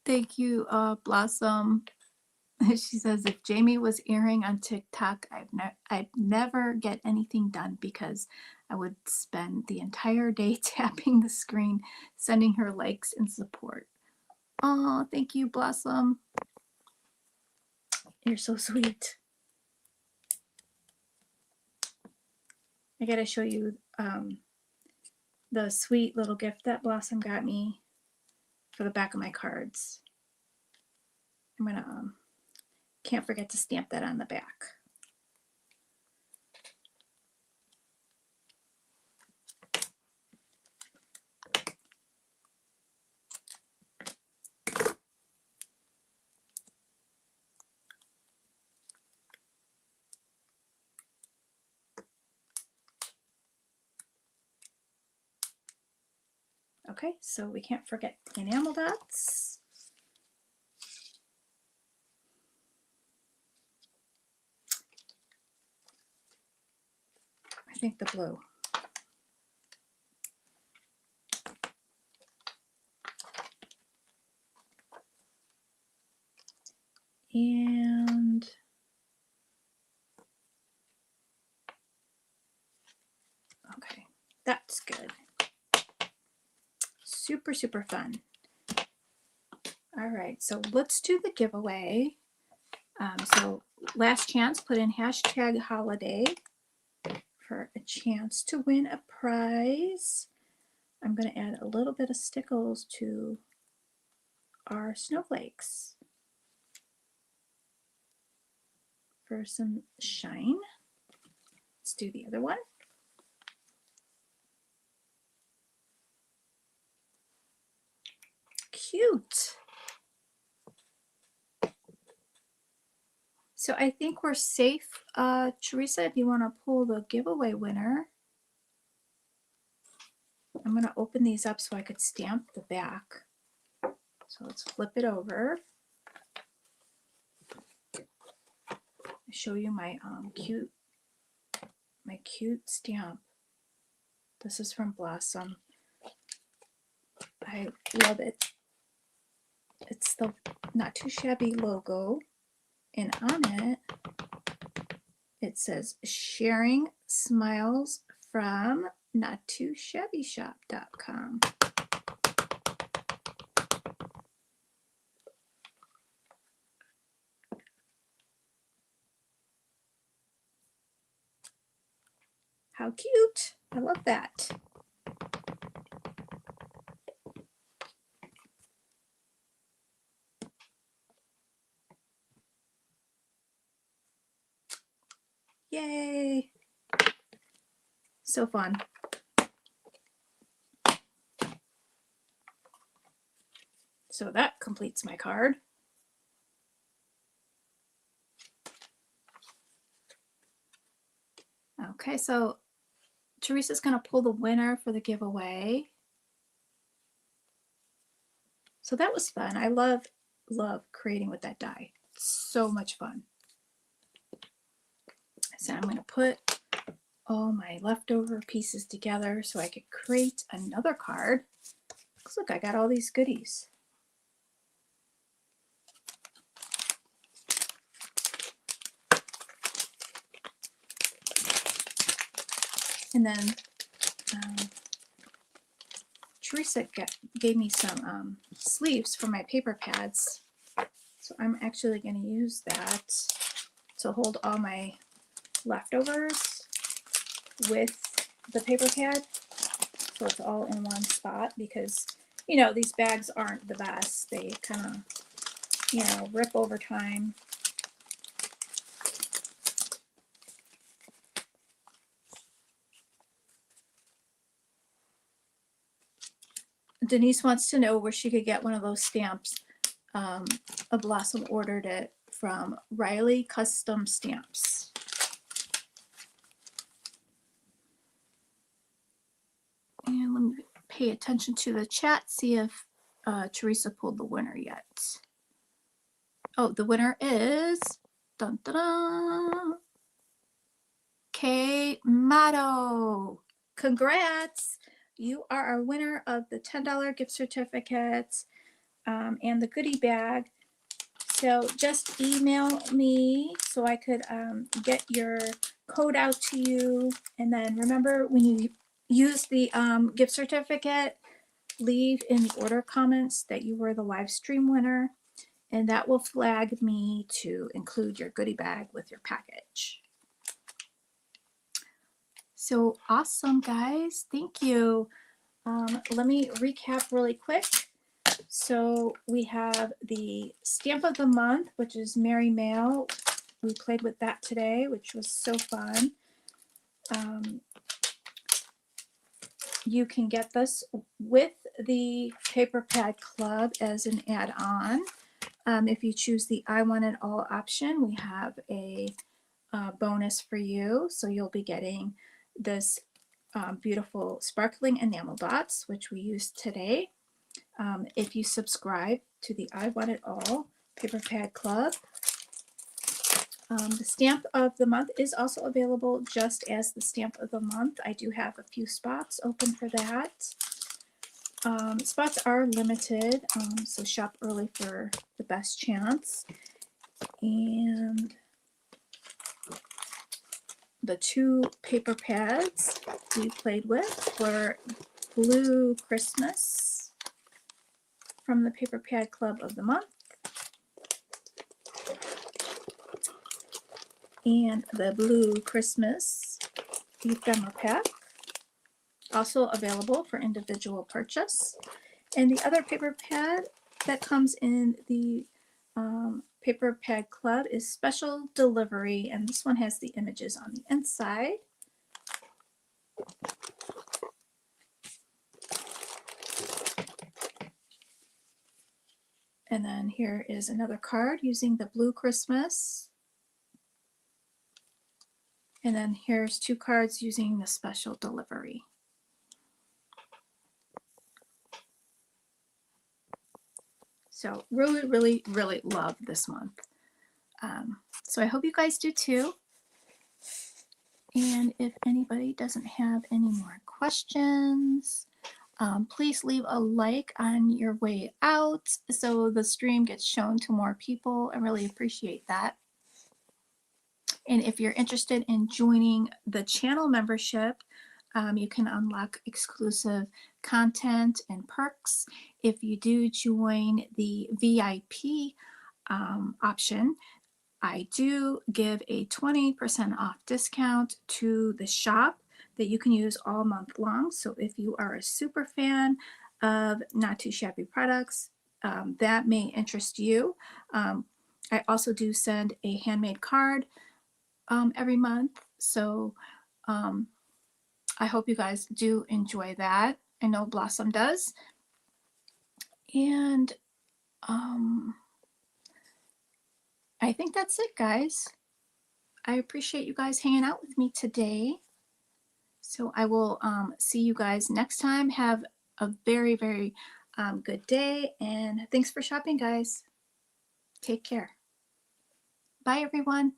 Thank you, Blossom. She says, if Jamie was airing on TikTok, I'd never get anything done because I would spend the entire day tapping the screen, sending her likes and support. Oh, thank you, Blossom. You're so sweet. I gotta show you the sweet little gift that Blossom got me for the back of my cards. I'm gonna can't forget to stamp that on the back. Okay, so we can't forget the enamel dots. I think the blue. And okay, that's good. Super, super fun. All right, so let's do the giveaway. So last chance, put in hashtag holiday for a chance to win a prize. I'm going to add a little bit of stickles to our snowflakes for some shine. Let's do the other one. Cute. So I think we're safe. Teresa, if you want to pull the giveaway winner. I'm going to open these up so I could stamp the back. So let's flip it over. Show you my cute stamp. This is from Blossom. I love it. It's the Not Too Shabby logo, and on it it says sharing smiles from nottoshabbyshop.com. How cute. I love that. Yay. So fun. So that completes my card. Okay, so Teresa's going to pull the winner for the giveaway. So that was fun. I love creating with that die. So much fun. So I'm going to put all my leftover pieces together so I could create another card. Because look, I got all these goodies. And then Teresa gave me some sleeves for my paper pads. So I'm actually going to use that to hold all my leftovers with the paper pad. So it's all in one spot because, you know, these bags aren't the best. They kind of, you know, rip over time. Denise wants to know where she could get one of those stamps. A Blossom ordered it from Riley Custom Stamps. And let me pay attention to the chat, see if Teresa pulled the winner yet. Oh, the winner is dun, dun, dun, Kay Mato. Congrats! You are our winner of the $10 gift certificate and the goodie bag. So just email me so I could get your code out to you. And then remember, when you use the gift certificate, leave in the order comments that you were the live stream winner, and that will flag me to include your goodie bag with your package. So awesome, guys. Thank you. Let me recap really quick. So we have the stamp of the month, which is Merry Mail. We played with that today, which was so fun. You can get this with the Paper Pad Club as an add-on. If you choose the I Want It All option, we have a bonus for you. So you'll be getting this beautiful sparkling enamel dots, which we used today. If you subscribe to the I Want It All Paper Pad Club, the stamp of the month is also available just as the stamp of the month. I do have a few spots open for that. Spots are limited, so shop early for the best chance. And the two paper pads we played with were Blue Christmas from the Paper Pad Club of the month, and the Blue Christmas ephemera pack, also available for individual purchase. And the other paper pad that comes in the Paper Pad Club is Special Delivery, and this one has the images on the inside. And then here is another card using the Blue Christmas. And then here's two cards using the Special Delivery. So really, really, really love this month. So I hope you guys do too. And if anybody doesn't have any more questions, please leave a like on your way out so the stream gets shown to more people. I really appreciate that. And if you're interested in joining the channel membership, you can unlock exclusive content and perks. If you do join the VIP option, I do give a 20% off discount to the shop that you can use all month long. So if you are a super fan of Not Too Shabby products, that may interest you. I also do send a handmade card every month. So I hope you guys do enjoy that. I know Blossom does. And I think that's it, guys. I appreciate you guys hanging out with me today. So I will see you guys next time. Have a very, very good day. And thanks for shopping, guys. Take care. Bye, everyone.